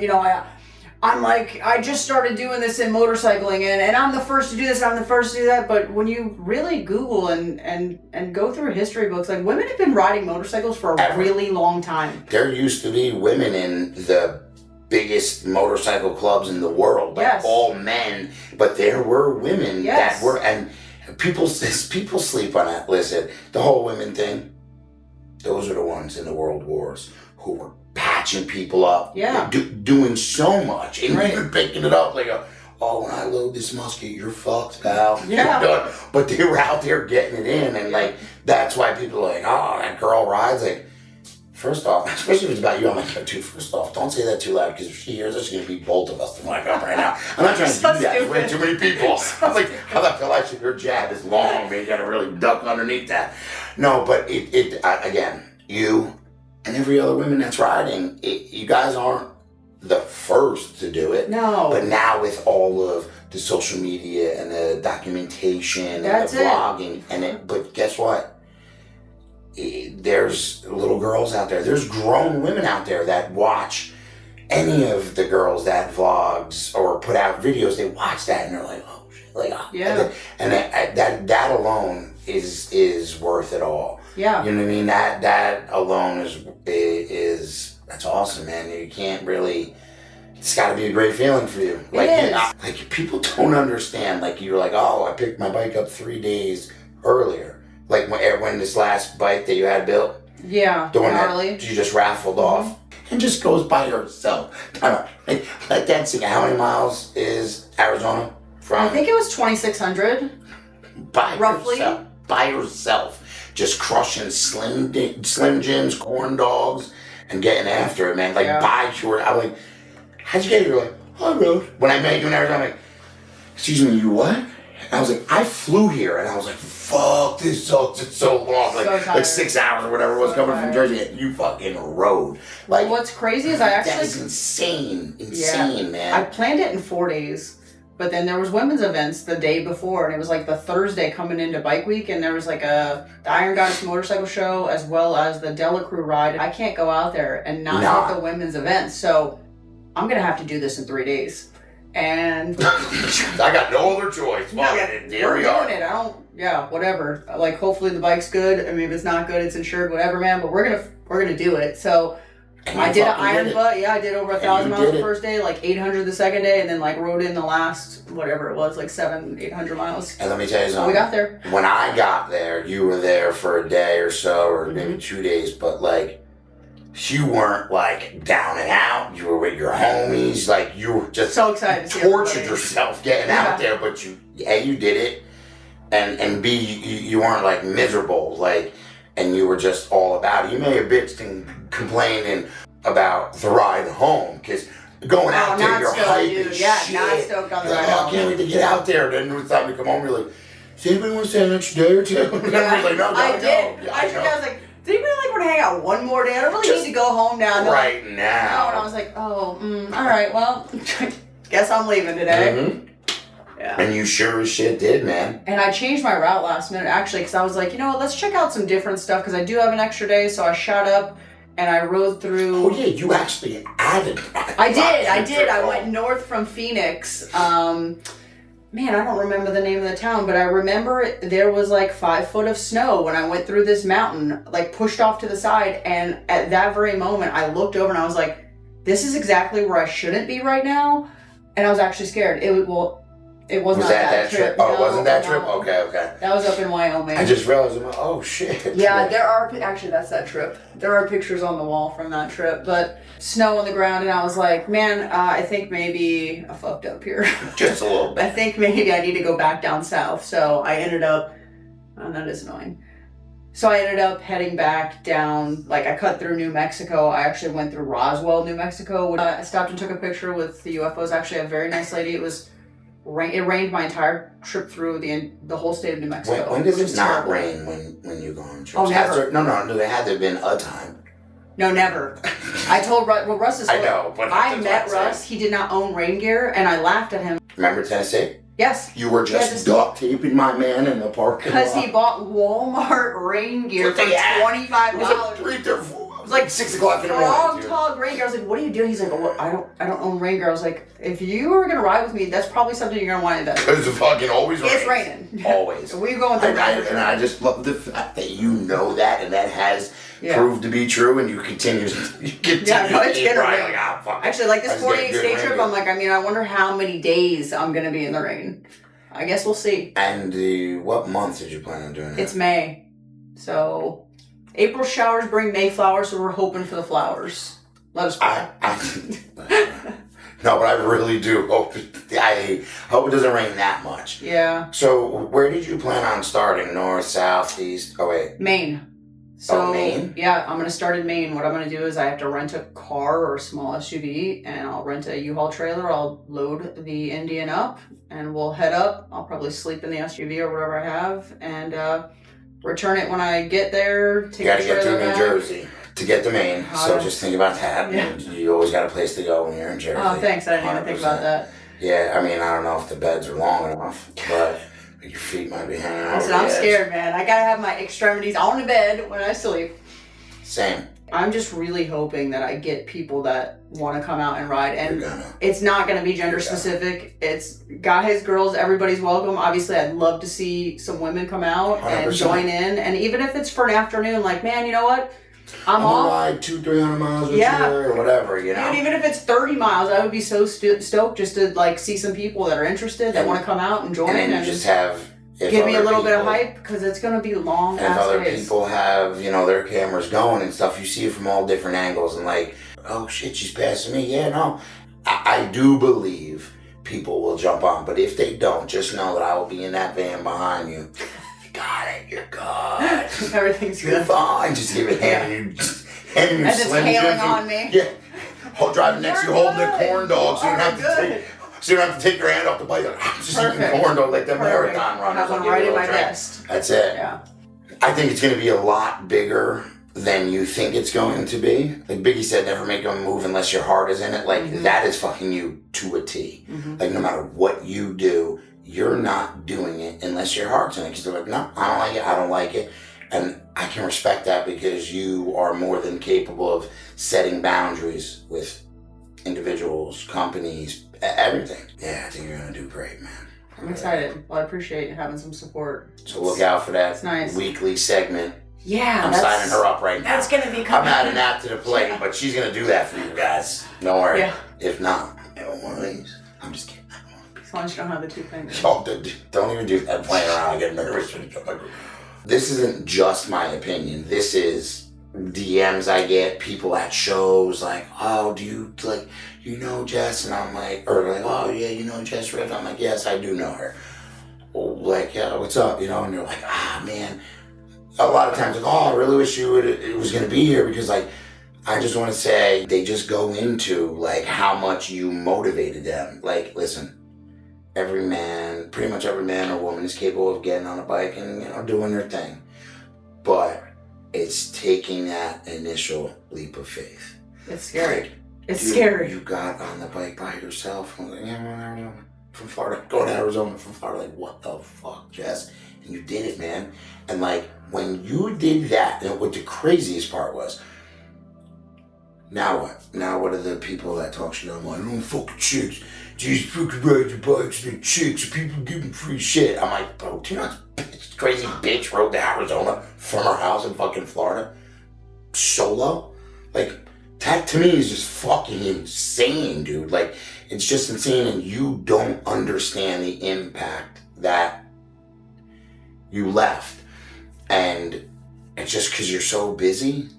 I'm like, I just started doing this in motorcycling and I'm the first to do this, I'm the first to do that. But when you really Google and go through history books, like women have been riding motorcycles for a really long time. There used to be women in the biggest motorcycle clubs in the world, like all men, but there were women that were, and people sleep on that. Listen, the whole women thing, those are the ones in the world wars who were patching people up, doing so much, and even picking it up like when I load this musket, you're fucked, pal. Yeah. You're done. But they were out there getting it in, and like that's why people are like, oh, that girl rides. Like, first off, especially if it's about you, I'm like, dude, first off, don't say that too loud, because if she hears us, she's gonna beat both of us to mic up right now. I'm not trying to do that. There's way too many people. I'm like, how the hell I should, your jab is long, man. You gotta really duck underneath that. No, but again, you and every other woman that's riding, you guys aren't the first to do it. No. But now with all of the social media and the documentation and the vlogging, but guess what? There's little girls out there. There's grown women out there that watch any of the girls that vlogs or put out videos. They watch that and they're like, oh shit, like, and that alone is worth it all. Yeah. You know what I mean? That alone is that's awesome, man. You can't really. It's got to be a great feeling for you. Like, like people don't understand. Like you're like, oh, I picked my bike up 3 days earlier. Like when this last bike that you had built. Yeah. The one that you just raffled off, and just goes by yourself. Let that sink. How many miles is Arizona from? I think it was 2,600. Roughly. By yourself. Just crushing Slim Jims, corn dogs, and getting after it, man. Like, by your, I'm like, how'd you get here? You're like, I rode. When I met you in Arizona, I'm like, excuse me, you what? And I was like, I flew here, and I was like, fuck, this sucks, it's so long. Like 6 hours or whatever it was coming from Jersey, and you fucking rode. Like, what's crazy is that is insane, man. I planned it in 4 days. But then there was women's events the day before, and it was like the Thursday coming into Bike Week, and there was like the Iron Goddess motorcycle show as well as the Dela Crew ride. I can't go out there and not hit the women's events, so I'm gonna have to do this in 3 days. And I got no other choice. We're doing it. Whatever. Like, hopefully the bike's good. I mean, if it's not good, it's insured, whatever, man. But we're gonna do it. So. I did an iron butt, I did over 1,000 miles the first day, like 800 the second day, and then like rode in the last, whatever it was, like 800 miles. And let me tell you something. So we got there. When I got there, you were there for a day or so, or maybe 2 days, but like, you weren't like down and out, you were with your homies, like you were just so excited to tortured yourself getting out there, but you did it, and B, you weren't like miserable, like, and you were just all about it. You may have bitched and complained about the ride home, because going out there, you're hyping shit. Yeah, not stoked on the ride home. I can't wait to get out there. Then it was time to come home, you're like, does anybody want to stay an extra day or two? Yeah, like, no, I did. Yeah, I was like, does anybody want to hang out one more day? I don't really need to go home now. Right now. And I was like, all right, well, guess I'm leaving today. Mm-hmm. Yeah. And you sure as shit did, man. And I changed my route last minute, actually, because I was like, you know what, let's check out some different stuff, because I do have an extra day, so I shot up and I rode through. Oh, yeah, you actually added that. I did. I went north from Phoenix. Man, I don't remember the name of the town, but I remember there was like 5 foot of snow when I went through this mountain, like pushed off to the side. And at that very moment, I looked over and I was like, this is exactly where I shouldn't be right now. And I was actually scared. It was not that trip. Oh, wasn't that trip? Okay. That was up in Wyoming. I just realized, oh shit. Yeah, there are, actually that's that trip. There are pictures on the wall from that trip, but snow on the ground, and I was like, man, I think maybe I fucked up here. Just a little bit. I think maybe I need to go back down south. So I ended up, that is annoying. So I ended up heading back down, like I cut through New Mexico. I actually went through Roswell, New Mexico. I stopped and took a picture with the UFOs. Actually, a very nice lady. It rained my entire trip through the whole state of New Mexico. When does it not rain when you go on trips? Oh, never. No, there had to have been a time. No, never. I told Russ, Russ is. I know, but I met Russ. He did not own rain gear, and I laughed at him. Remember Tennessee? Yes. You were just duct taping my man in the parking lot. Because he bought Walmart rain gear for $25. It was like 6 o'clock in the morning. Tall rain gear. I was like, "What are you doing?" He's like, "Oh, I don't own rain gear." I was like, "If you are gonna ride with me, that's probably something you're gonna want to invest." Because it fucking always rains. It's raining. Always. We're going through. And I just love the fact that you know that, and that has proved to be true, and you continue to keep riding. Like, fuck. Actually, like this 48-day trip, I'm like, I wonder how many days I'm gonna be in the rain. I guess we'll see. And what month did you plan on doing that? It's May, so. April showers bring May flowers, so we're hoping for the flowers. Let us pray. No, but I really do hope. I hope it doesn't rain that much. Yeah. So, where did you plan on starting? North, south, east? Oh wait. Maine. So, Maine? Yeah, I'm gonna start in Maine. What I'm gonna do is I have to rent a car or a small SUV, and I'll rent a U-Haul trailer. I'll load the Indian up, and we'll head up. I'll probably sleep in the SUV or whatever I have, and return it when I get there. You gotta get through New Jersey to get to Maine, so just think about that. Yeah. You always got a place to go when you're in Jersey. Oh, thanks. I didn't even think about that. Yeah, I don't know if the beds are long enough, but your feet might be hanging out. I'm scared, man. I gotta have my extremities on the bed when I sleep. Same. I'm just really hoping that I get people that want to come out and ride, and it's not going to be gender specific. It's guys, girls, everybody's welcome. Obviously, I'd love to see some women come out 100%. And join in, and even if it's for an afternoon, like, man, you know what? I'm off. Ride 200-300 miles with you or whatever, you know. And even if it's 30 miles, I would be so stoked just to like see some people that are interested that want to come out and join, and just have. Give me a little bit of hype, because it's going to be long ass days. And if other people have, their cameras going and stuff, you see it from all different angles and like, oh shit, she's passing me. Yeah, no. I do believe people will jump on, but if they don't, just know that I will be in that van behind you. You got it, you're good. Everything's good. You're fine. Just give it handing you Slim Just hailing on me. Yeah. Driving next to you holding a corn dog, so you don't have to take your hand off the bike. I'm just eating corn dog like the marathon runners. I'm right in my vest. That's it. Yeah. I think it's going to be a lot bigger than you think it's going to be. Like Biggie said, never make a move unless your heart is in it. Like, that is fucking you to a T. Like, no matter what you do, you're not doing it unless your heart's in it. Because they're like, no, I don't like it. And I can respect that, because you are more than capable of setting boundaries with individuals, companies, everything. Yeah, I think you're going to do great, man. I'm excited. Well, I appreciate having some support. So look out for that nice. Weekly segment. Yeah, I'm signing her up right now. That's going to be coming. I'm adding that to the plate, but she's going to do that for you guys. Don't worry. Yeah. If not, I don't want these. I'm just kidding. As long as you don't have the 2 fingers. Don't even do that playing around. I get nervous. This isn't just my opinion. This is DMs I get, people at shows like, oh, do you, like, you know Jess? And I'm like, or like, oh yeah, you know Jess Rips? I'm like, yes, I do know her. Like, yeah, what's up? And they're like, man, a lot of times, like, oh, I really wish it was going to be here because, like, I just want to say they just go into, like, how much you motivated them. Like, listen, pretty much every man or woman is capable of getting on a bike and, you know, doing their thing. But it's taking that initial leap of faith. It's scary. Like, it's scary. You got on the bike by yourself. I was like, yeah, from Florida, going to Arizona from Florida. Like, what the fuck, Jess? And you did it, man. And, like, when you did that, and what the craziest part was, now what? Now what are the people that talk shit online? I don't fucking chicks. These fucking ride your bikes and chicks. People giving free shit. I'm like, bro, do you know this crazy bitch rode to Arizona from her house in fucking Florida solo? Like, that to me is just fucking insane, dude. Like, it's just insane, and you don't understand the impact that you left. And it's just because you're so busy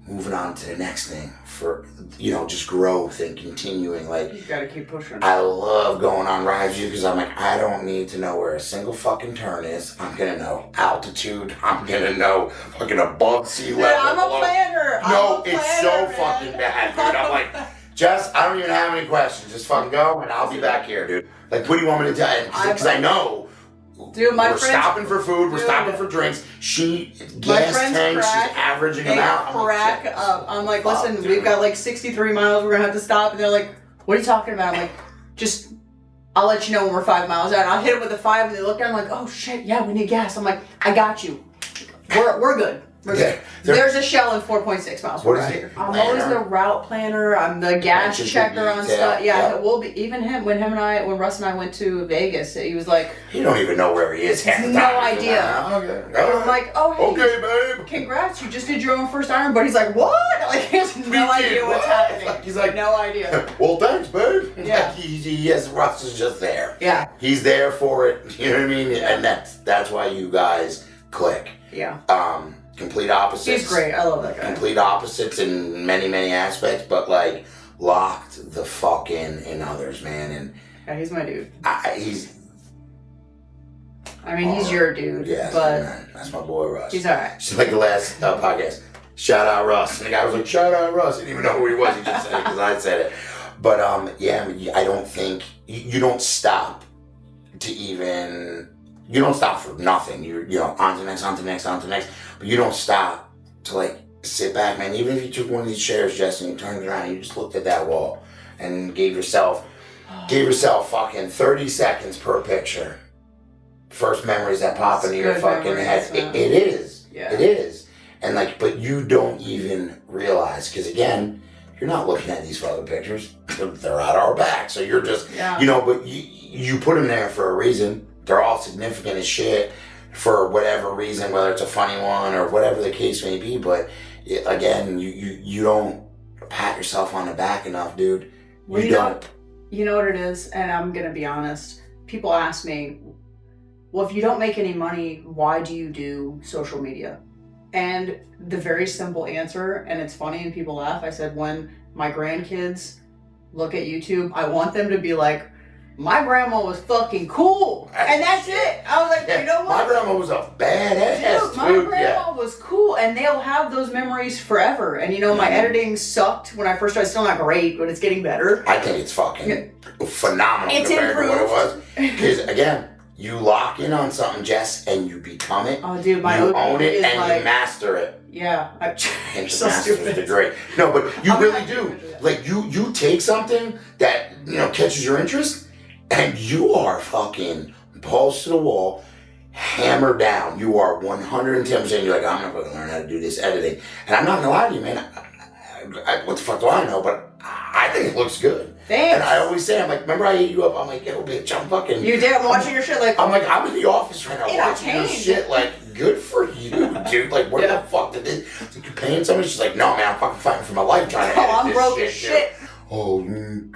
moving on to the next thing for, you know, just growth and continuing. Like, you gotta keep pushing. I love going on rides with you because I'm like, I don't need to know where a single fucking turn is. I'm gonna know altitude. I'm gonna know fucking above sea level. Yeah, I'm a planner. It's so fucking bad, dude. I'm like, Jess, I don't even have any questions. Just fucking go and I'll be back here, dude. Like, what do you want me to tell you? Because I know. Dude, we're stopping for food. We're stopping for drinks. Gas tanks. She's averaging them out. I'm like, listen, we've got like 63 miles. We're gonna have to stop. And they're like, what are you talking about? I'm like, just, I'll let you know when we're 5 miles out. And I'll hit it with a 5, and they look at it. I'm like, oh shit, yeah, we need gas. I'm like, I got you. We're good. There's a Shell in 4.6 miles. I'm always the route planner. I'm the gas checker on stuff. Yeah, we'll be, even him, when Russ and I went to Vegas, he was like, you don't even know where he is. No idea. I'm like, oh, hey, okay, babe. Congrats, you just did your own first Iron. But he's like, what? Like, he has no idea what's happening. He's like, no idea. Well, thanks, babe. Yeah. Like, Russ is just there. Yeah. He's there for it. You know what I mean? Yeah. And that's why you guys click. Yeah. Complete opposites. He's great. I love that guy. Complete opposites in many, many aspects, but, like, locked the fuck in others, man. And yeah, he's my dude. He's your dude. Yeah, but man, that's my boy Russ. He's alright. Just like the last podcast. Shout out Russ. And the guy was like, shout out Russ. He didn't even know who he was. He just said it because I said it. But I don't think you don't stop to even. You don't stop for nothing. You're on to next. But you don't stop to, like, sit back, man. Even if you took one of these chairs, Jess, and you turned it around and you just looked at that wall and gave yourself fucking 30 seconds per picture. First memories that pop into your fucking head. It is. Yeah. It is. And, like, but you don't even realize, because, again, you're not looking at these fucking pictures. They're at our back. So you're just, but you put them there for a reason. They're all significant as shit for whatever reason, whether it's a funny one or whatever the case may be. But again, you don't pat yourself on the back enough, dude. You don't. You know what it is, and I'm gonna be honest. People ask me, well, if you don't make any money, why do you do social media? And the very simple answer, and it's funny and people laugh, I said, when my grandkids look at YouTube, I want them to be like, my grandma was fucking cool. And that's it. I was like, you know what? My grandma was a badass. Dude, my grandma was cool. And they'll have those memories forever. And my editing sucked when I first started. It's still not great, but it's getting better. I think it's fucking phenomenal compared to what it was. Because, again, you lock in on something, Jess, and you become it. Oh, dude, you own it and you master it. Yeah. And so master's degree. No, but you really do. Like, you take something that, catches your interest, and you are fucking balls to the wall, hammered down. You are 110%. You're like, I'm not going to learn how to do this editing. And I'm not going to lie to you, man. What the fuck do I know? But I think it looks good. Thanks. And I always say, I'm like, remember I hit you up? I'm like, yo, bitch, I'm fucking. You did. I'm watching your shit like. I'm like, I'm in the office right now watching your shit. Like, good for you, dude. Like, where the fuck did this? Like, you're paying somebody? She's like, no, man, I'm fucking fighting for my life trying to edit I'm this broke as shit. Oh,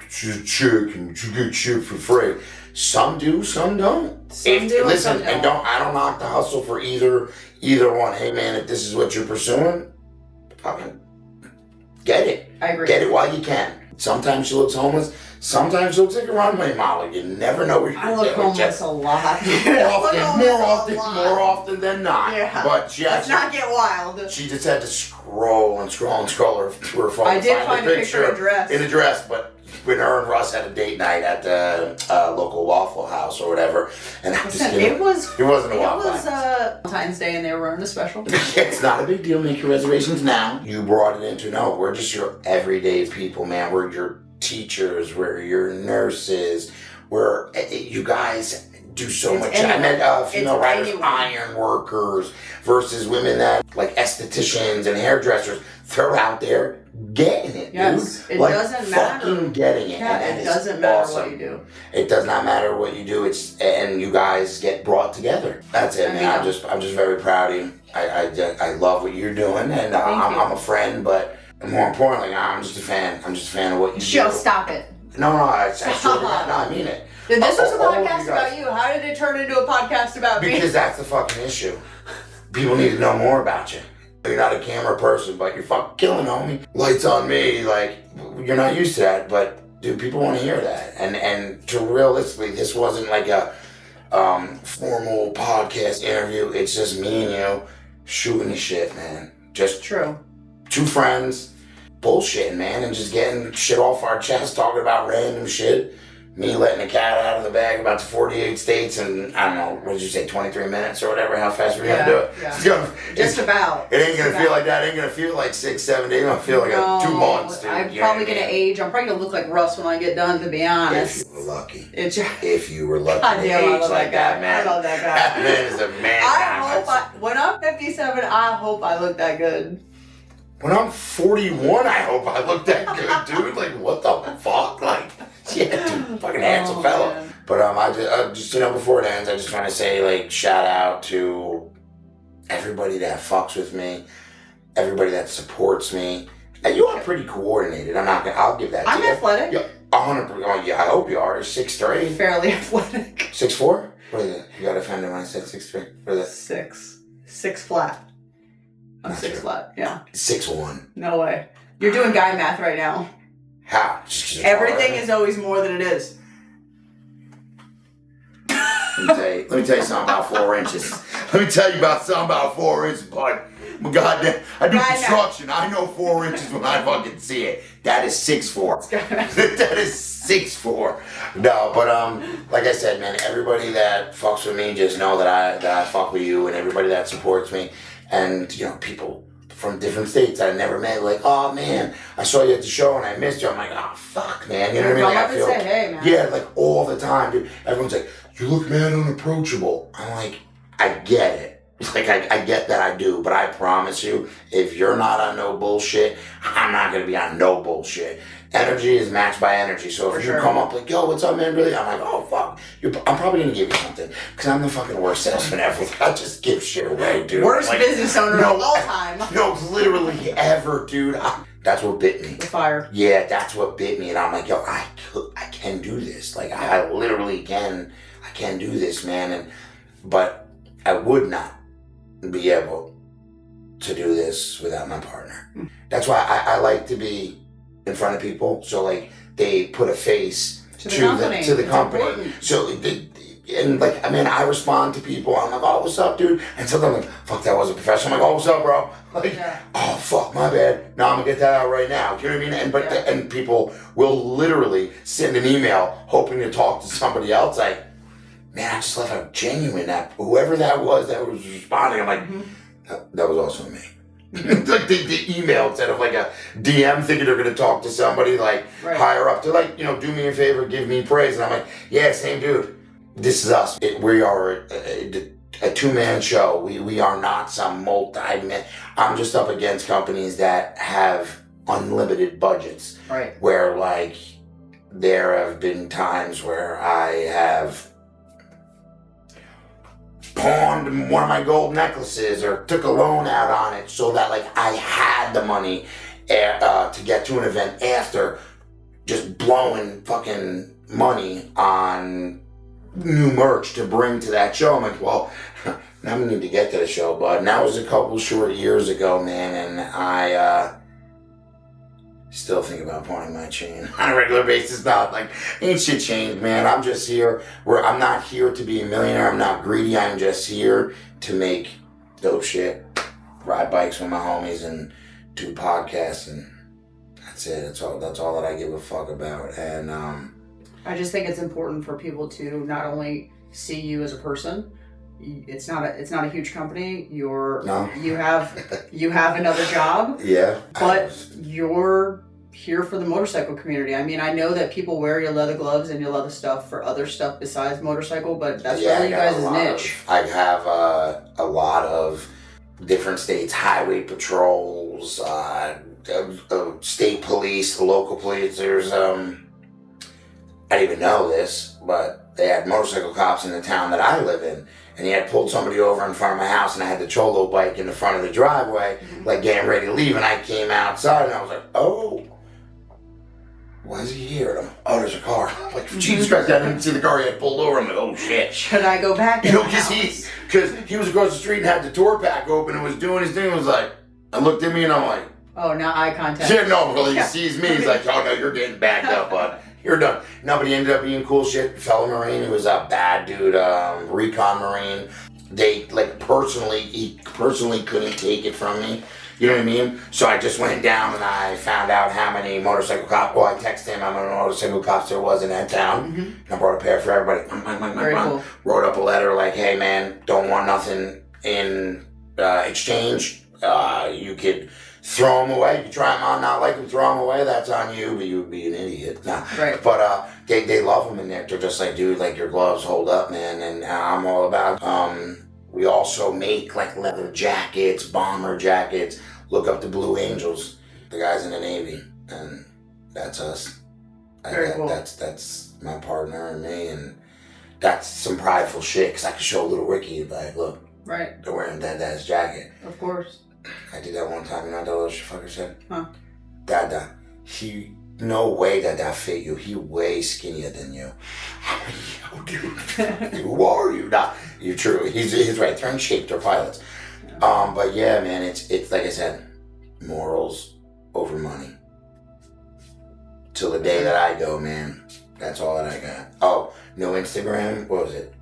she's a chick and she get shit for free. Some do, some don't. Listen, and I don't knock the hustle for either one. Hey, man, if this is what you're pursuing, fucking get it. I agree. Get it while you can. Sometimes she looks homeless. Sometimes she looks like a runway model. You never know where you're I look homeless a lot. More often than not. Yeah. But she Let's not get wild. She just had to scroll her to her phone. I did find a picture in a dress, but when her and Russ had a date night at the local Waffle House or whatever, and I Listen, it wasn't a Waffle House. It was Valentine's Day, and they were running a special. It's not a big deal. Make your reservations now. You brought it into no. We're just your everyday people, man. We're your teachers. We're your nurses. You guys do so much. I met female writers, iron workers versus women that like estheticians and hairdressers. They're out there getting it, yes, dude. It doesn't matter. Fucking getting it. Yeah, and it doesn't matter what you do. It does not matter what you do. And you guys get brought together. That's it, man. I'm just very proud of you. I love what you're doing, and I'm a friend, but more importantly, I'm just a fan. I'm just a fan of what you do. Joe, stop it. No, I mean it. This was a podcast about you. How did it turn into a podcast about me? Because that's the fucking issue. People need to know more about you. You're not a camera person, but you're fucking killing, homie. Lights on me, like, you're not used to that, but, dude, people want to hear that. And to realistically, this wasn't like a formal podcast interview. It's just me and you shooting the shit, man. Just true. Two friends bullshitting, man, and just getting shit off our chest, talking about random shit. Me letting the cat out of the bag about the 48 states in, I don't know, what did you say, 23 minutes or whatever, how fast we're going to do it. Yeah. Just about. It ain't going to feel like that. It ain't going to feel like 6, 7 days. It's going to feel like 2 months, dude. I'm probably going to age. I'm probably going to look like Russ when I get done, to be honest. If you were lucky. If you were lucky God to damn, age like that, man. I love that guy. That man is a man. When I'm 57, I hope I look that good. When I'm 41, I hope I look that good, dude. Like, what the fuck? Like, yeah, dude, fucking handsome fella. Man. But I just before it ends, I just want to say, like, shout out to everybody that fucks with me, everybody that supports me. And you are pretty coordinated. I'll give that to you. I'm athletic. Yeah, 100%. Oh, yeah, I hope you are. 6'3". Fairly athletic. 6'4"? What is it? You got offended when I said 6'3". What is it? 6 flat. I'm 6 flat, yeah. 6'1". No way. You're doing guy math right now. How? Everything is always more than it is. Let me tell you something about 4 inches. Let me tell you about something about 4 inches, bud. Goddamn, I do construction. I know 4 inches when I fucking see it. That is 6'4". That is 6'4". No, but like I said, man, everybody that fucks with me, just know that I fuck with you, and everybody that supports me. And, you know, people from different states I never met, like, oh, man, I saw you at the show and I missed you. I'm like, oh, fuck, man. You know what I mean? Like, I feel, say, hey, man. Yeah, like, all the time, dude. Everyone's like, you look mad unapproachable. I'm like, I get it. Like, I get that I do, but I promise you, if you're not on no bullshit, I'm not going to be on no bullshit. Energy is matched by energy. So if you come up like, yo, what's up, man? Really? I'm like, oh, fuck. I'm probably going to give you something. Because I'm the fucking worst salesman ever. I just give shit away, dude. Worst business owner of all time. No, literally ever, dude. That's what bit me. The fire. Yeah, that's what bit me. And I'm like, yo, I can do this. Like, I literally can. I can do this, man. But I would not be able to do this without my partner. That's why I like to be in front of people, so like they put a face to the company. So I respond to people. I'm like, oh, what's up, dude? And sometimes I'm like, fuck, that wasn't professional. I'm like, oh, what's up, bro? Like, oh, fuck, my bad. No, I'm gonna get that out right now. You know what I mean? And people will literally send an email hoping to talk to somebody else. Like, man, I just love how genuine whoever that was responding. I'm like, that was also me. Like the email instead of like a DM thinking they're gonna talk to somebody like higher up. They're like, do me a favor, give me praise. And I'm like, yeah, same dude. This is us. We are a two-man show. We are not some multi-man. I'm just up against companies that have unlimited budgets. Right. Where like there have been times where I have pawned one of my gold necklaces or took a loan out on it so that like I had the money to get to an event after just blowing fucking money on new merch to bring to that show. I'm like, well, now we need to get to the show, bud. And that was a couple short years ago, man, and I Still think about pawning my chain on a regular basis. Not like, ain't shit changed, man. I'm just here. I'm not here to be a millionaire. I'm not greedy. I'm just here to make dope shit, ride bikes with my homies, and do podcasts, and that's it. That's all that I give a fuck about. And I just think it's important for people to not only see you as a person. It's not a huge company. You have another job. Yeah. But you're here for the motorcycle community. I mean, I know that people wear your leather gloves and your leather stuff for other stuff besides motorcycle, but that's really you guys' niche. I have a lot of different states, highway patrols, state police, local police. There's I didn't even know this, but they had motorcycle cops in the town that I live in. And he had pulled somebody over in front of my house, and I had the Cholo bike in the front of the driveway, like getting ready to leave. And I came outside, and I was like, "Oh, why is he here?" And I'm like, "Oh, there's a car." I'm like, Jesus Christ, I didn't see the car. He had pulled over. I'm like, "Oh shit, should I go back?" Because he was across the street and had the tour pack open and was doing his thing. It was like, I looked at me and I'm like, "Oh, now eye contact." Yeah, no, well, he sees me. He's like, "Oh no, you're getting backed up, bud. You're done." No, but he ended up being cool shit. Fellow Marine, he was a bad dude, recon Marine. He personally couldn't take it from me. You know what I mean? So I just went down and I found out how many motorcycle cops. Well, I texted him how many motorcycle cops there was in that town. And I brought a pair for everybody. Very cool. Wrote up a letter like, "Hey man, don't want nothing in exchange. You could throw them away. You could try them on, not like them, throw them away. That's on you, but you would be an idiot." Nah. Right. But they love them in there. They're just like, "Dude, like your gloves hold up, man." And I'm all about. We also make like leather jackets, bomber jackets. Look up the Blue Angels, the guys in the Navy, and that's us. Very cool. That's my partner and me, and that's some prideful shit. Cause I could show little Ricky, like, look, right, they're wearing Dada's jacket. Of course. I did that one time, and that little fucker said, "Huh, Dada, no way Dada fit you. He way skinnier than you." I'm like, "Yo, dude, who are you?" Nah, you're true. He's right. They're in shape. They're pilots. But yeah, man, it's like I said, morals over money. Till the day that I go, man. That's all that I got. Oh, no Instagram. What was it?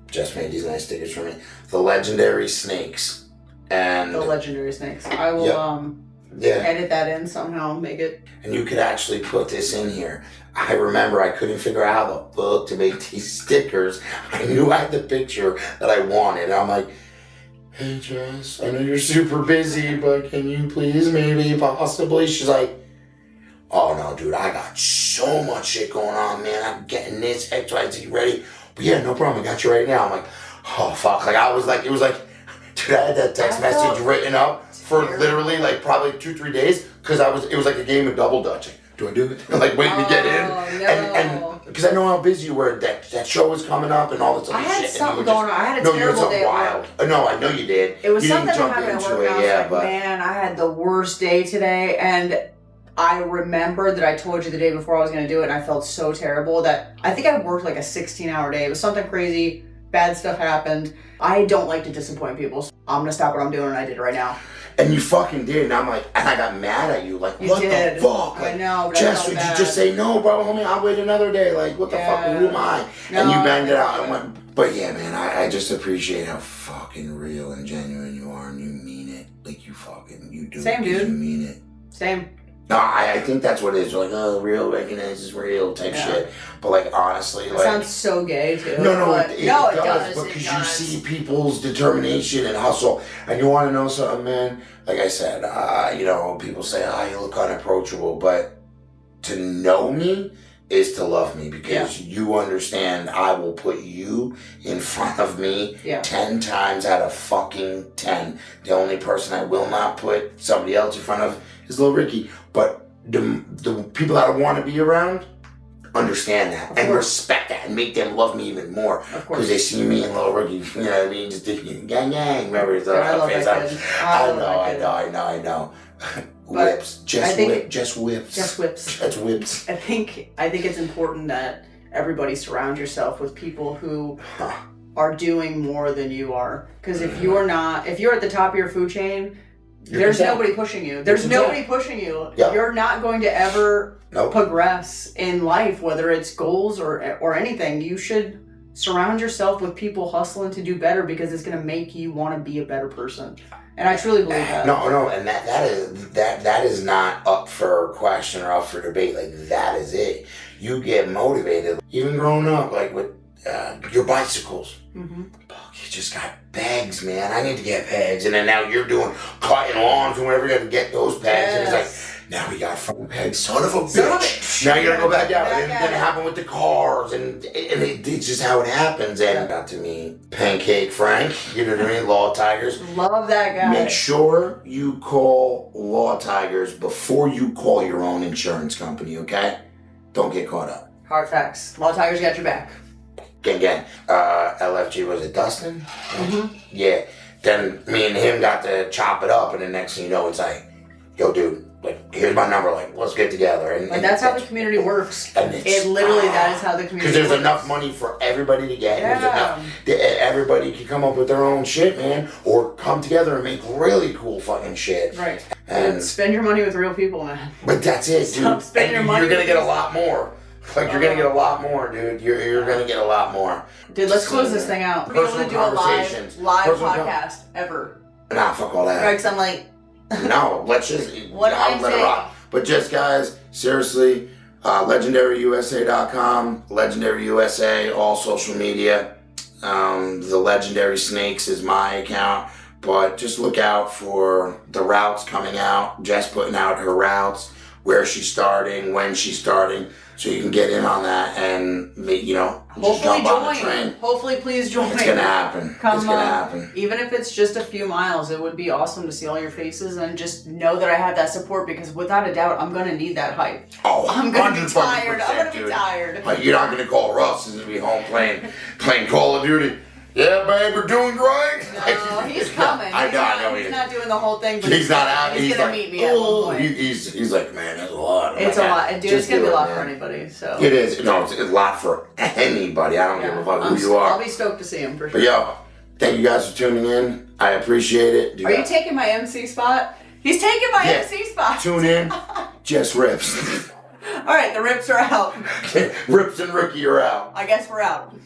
Just made these nice stickers for me. The Legendary Snakes. And the Legendary Snakes. I will edit that in somehow, make it. And you could actually put this in here. I remember I couldn't figure out how the fuck to make these stickers. I knew I had the picture that I wanted. And I'm like, "Hey Jess, I know you're super busy, but can you please possibly?" She's like, "Oh no, dude, I got so much shit going on, man. I'm getting this XYZ ready. But yeah, no problem. I got you right now." I'm like, "Oh fuck!" Like it was like, dude, I had that text message written up for literally like probably 2-3 days because it was like a game of double dutch. Do I do it? Like waiting to get in, no. and because I know how busy you were. That show was coming up and all this other shit. I had something going on. I had a terrible day at work. No, I know you did. It was you something didn't that jump happened at into work. it, I was like, man, I had the worst day today, and I remembered that I told you the day before I was going to do it, and I felt so terrible that I think I worked like a 16-hour day. It was something crazy. Bad stuff happened. I don't like to disappoint people, so I'm going to stop what I'm doing, and I did it right now. And you fucking did, and I'm like, and I got mad at you, like, what the fuck? Like, I know, but Jess, would you just say, "No, bro, homie, I'll wait another day." Like, what the fuck, who am I? No, and you banged it out and went, but yeah, man, I just appreciate how fucking real and genuine you are, and you mean it. Like, you do. Same, dude. You mean it. Same. No, I think that's what it is. Like, oh, real recognizes real type shit. But like, honestly, it like, sounds so gay too. No, it does because you see people's determination and hustle, and you want to know something, man. Like I said, people say, "You look unapproachable," but to know me is to love me because you understand. I will put you in front of me 10 times out of fucking 10. The only person I will not put somebody else in front of is little Ricky. But the people that I want to be around understand that and respect that and make them love me even more because they see me and little Ricky. You know what I mean? Just gang. Remember his face? I know. Whips. Just whips. I think it's important that everybody surround yourself with people who are doing more than you are. Because if you're at the top of your food chain, There's nobody pushing you. There's nobody pushing you. Yep. You're not going to ever progress in life, whether it's goals or anything. You should surround yourself with people hustling to do better because it's going to make you want to be a better person. And I truly believe that. No, and that is not up for question or up for debate. Like, that is it. You get motivated. Even growing up, like with your bicycles. Mm-hmm. You just got pegs, man. I need to get pegs. And then now you're doing cutting lawns and whatever. You have to get those pegs. And it's like, now we got front pegs. Son of a bitch. Now you're going to go back out. And then it happened with the cars. And it's just how it happens. And got to meet Pancake Frank. You know what I mean? Law Tigers. Love that guy. Make sure you call Law Tigers before you call your own insurance company, okay? Don't get caught up. Hard facts. Law Tigers got your back. Gang. LFG, was it Dustin? Mm-hmm. Yeah. Then me and him got to chop it up, and the next thing you know, it's like, yo, dude, like, here's my number, like, let's get together. And that's how the community works. And it literally, that is how the community works. Because there's enough money for everybody to get. Yeah. Everybody can come up with their own shit, man, or come together and make really cool fucking shit. Right. And spend your money with real people, man. But that's it, dude. Stop spending your money. You're going to get a lot more. Like, you're going to get a lot more, dude. You're going to get a lot more. Dude, let's close this thing out. We're going to do a live podcast ever. Nah, fuck all that. Right, because I'm like... No, let's just... What I'll let it rock. But just, guys, seriously, legendaryusa.com, Legendary USA, all social media. The Legendary Snakes is my account. But just look out for the routes coming out. Jess putting out her routes, where she's starting, when she's starting. So you can get in on that and, you know, just jump on the train. Hopefully, please join. It's going to happen. It's going to happen. Even if it's just a few miles, it would be awesome to see all your faces and just know that I have that support, because without a doubt, I'm going to need that hype. Oh, I'm going to be tired. I'm going to be tired. Like, you're not going to call Russ. He's going to be home playing Call of Duty. Yeah, babe, we're doing great. No, he's coming. I know. He's not doing the whole thing, but he's not out. He's going to meet me at one point. He's like, man, that's a lot. It's a lot. And dude, it's going to be a lot for anybody. So it is. No, it's a lot for anybody. I don't give a fuck who you are. I'll be stoked to see him for sure. But yo, thank you guys for tuning in. I appreciate it. Are you taking my MC spot? He's taking my MC spot. Tune in. Just Rips. All right, the Rips are out. Rips and Rookie are out. I guess we're out.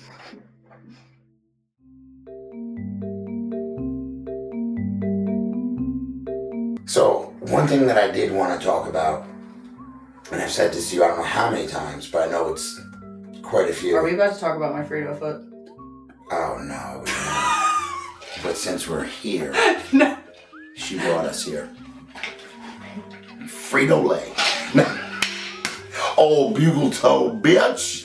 So, one thing that I did want to talk about, and I've said this to you I don't know how many times, but I know it's quite a few. Are we about to talk about my Frito foot? Oh, no. But since we're here, no. She brought us here. Frito-Lay. Old bugle toe bitch.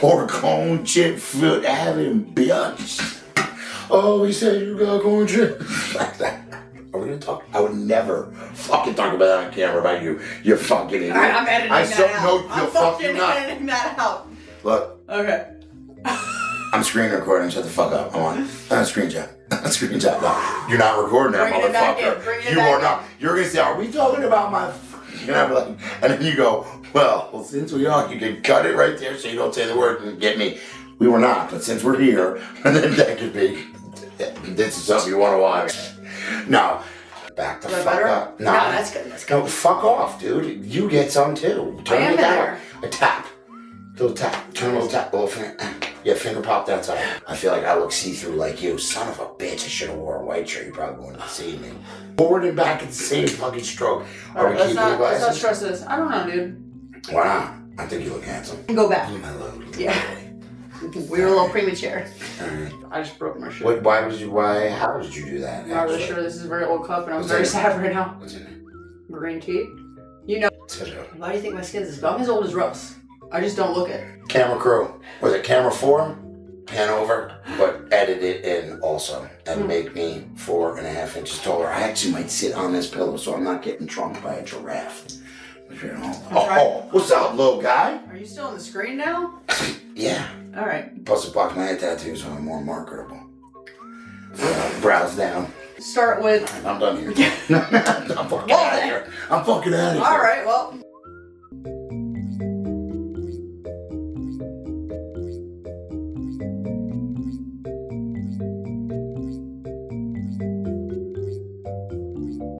Or corn chip foot having bitch. Oh, he said you got corn chip. Are we gonna talk? I would never fucking talk about that on camera about you. You fucking idiot. I'm editing that out. I'm fucking editing that out. Look. Okay. I'm screen recording. Shut the fuck up. I'm on. Screenshot. Screenshot. No, you're not recording that, motherfucker. You are not. You're gonna say, "Are we talking about my?" And I'm like, and then you go, "Well, since we are, you can cut it right there, so you don't say the word and get me." We were not, but since we're here, and then that could be. This is something you want to watch. No. Back the fuck up. No, that's good. That's good. No, fuck off, dude. You get some too. Turn it down. A tap. Little tap. Turn a little tap. Little finger. Yeah, finger pop that side. I feel like I look see-through like you. Son of a bitch. I should have wore a white shirt. You probably wouldn't have seen me. Forward and back at the same fucking stroke. Are we keeping the glasses? Let's not stress this. I don't know, dude. Why not? I think you look handsome. Go back. Yeah. We were a little premature. I just broke my shirt. How did you do that? I'm not really sure. This is a very old cup and I'm very sad right now. What's in it? Green tea. You know. Why do you think my skin's as I'm as old as Russ? I just don't look it. Camera crew. Was it camera 4? Pan over, but edit it in also. And make me 4.5 inches taller. I actually might sit on this pillow so I'm not getting trunked by a giraffe. Oh, what's up, little guy? Are you still on the screen now? Yeah. All right. Plus, it blocked my head tattoo, so I'm more marketable. Browse down. Start with. I'm done here. I'm fucking out of here. All right.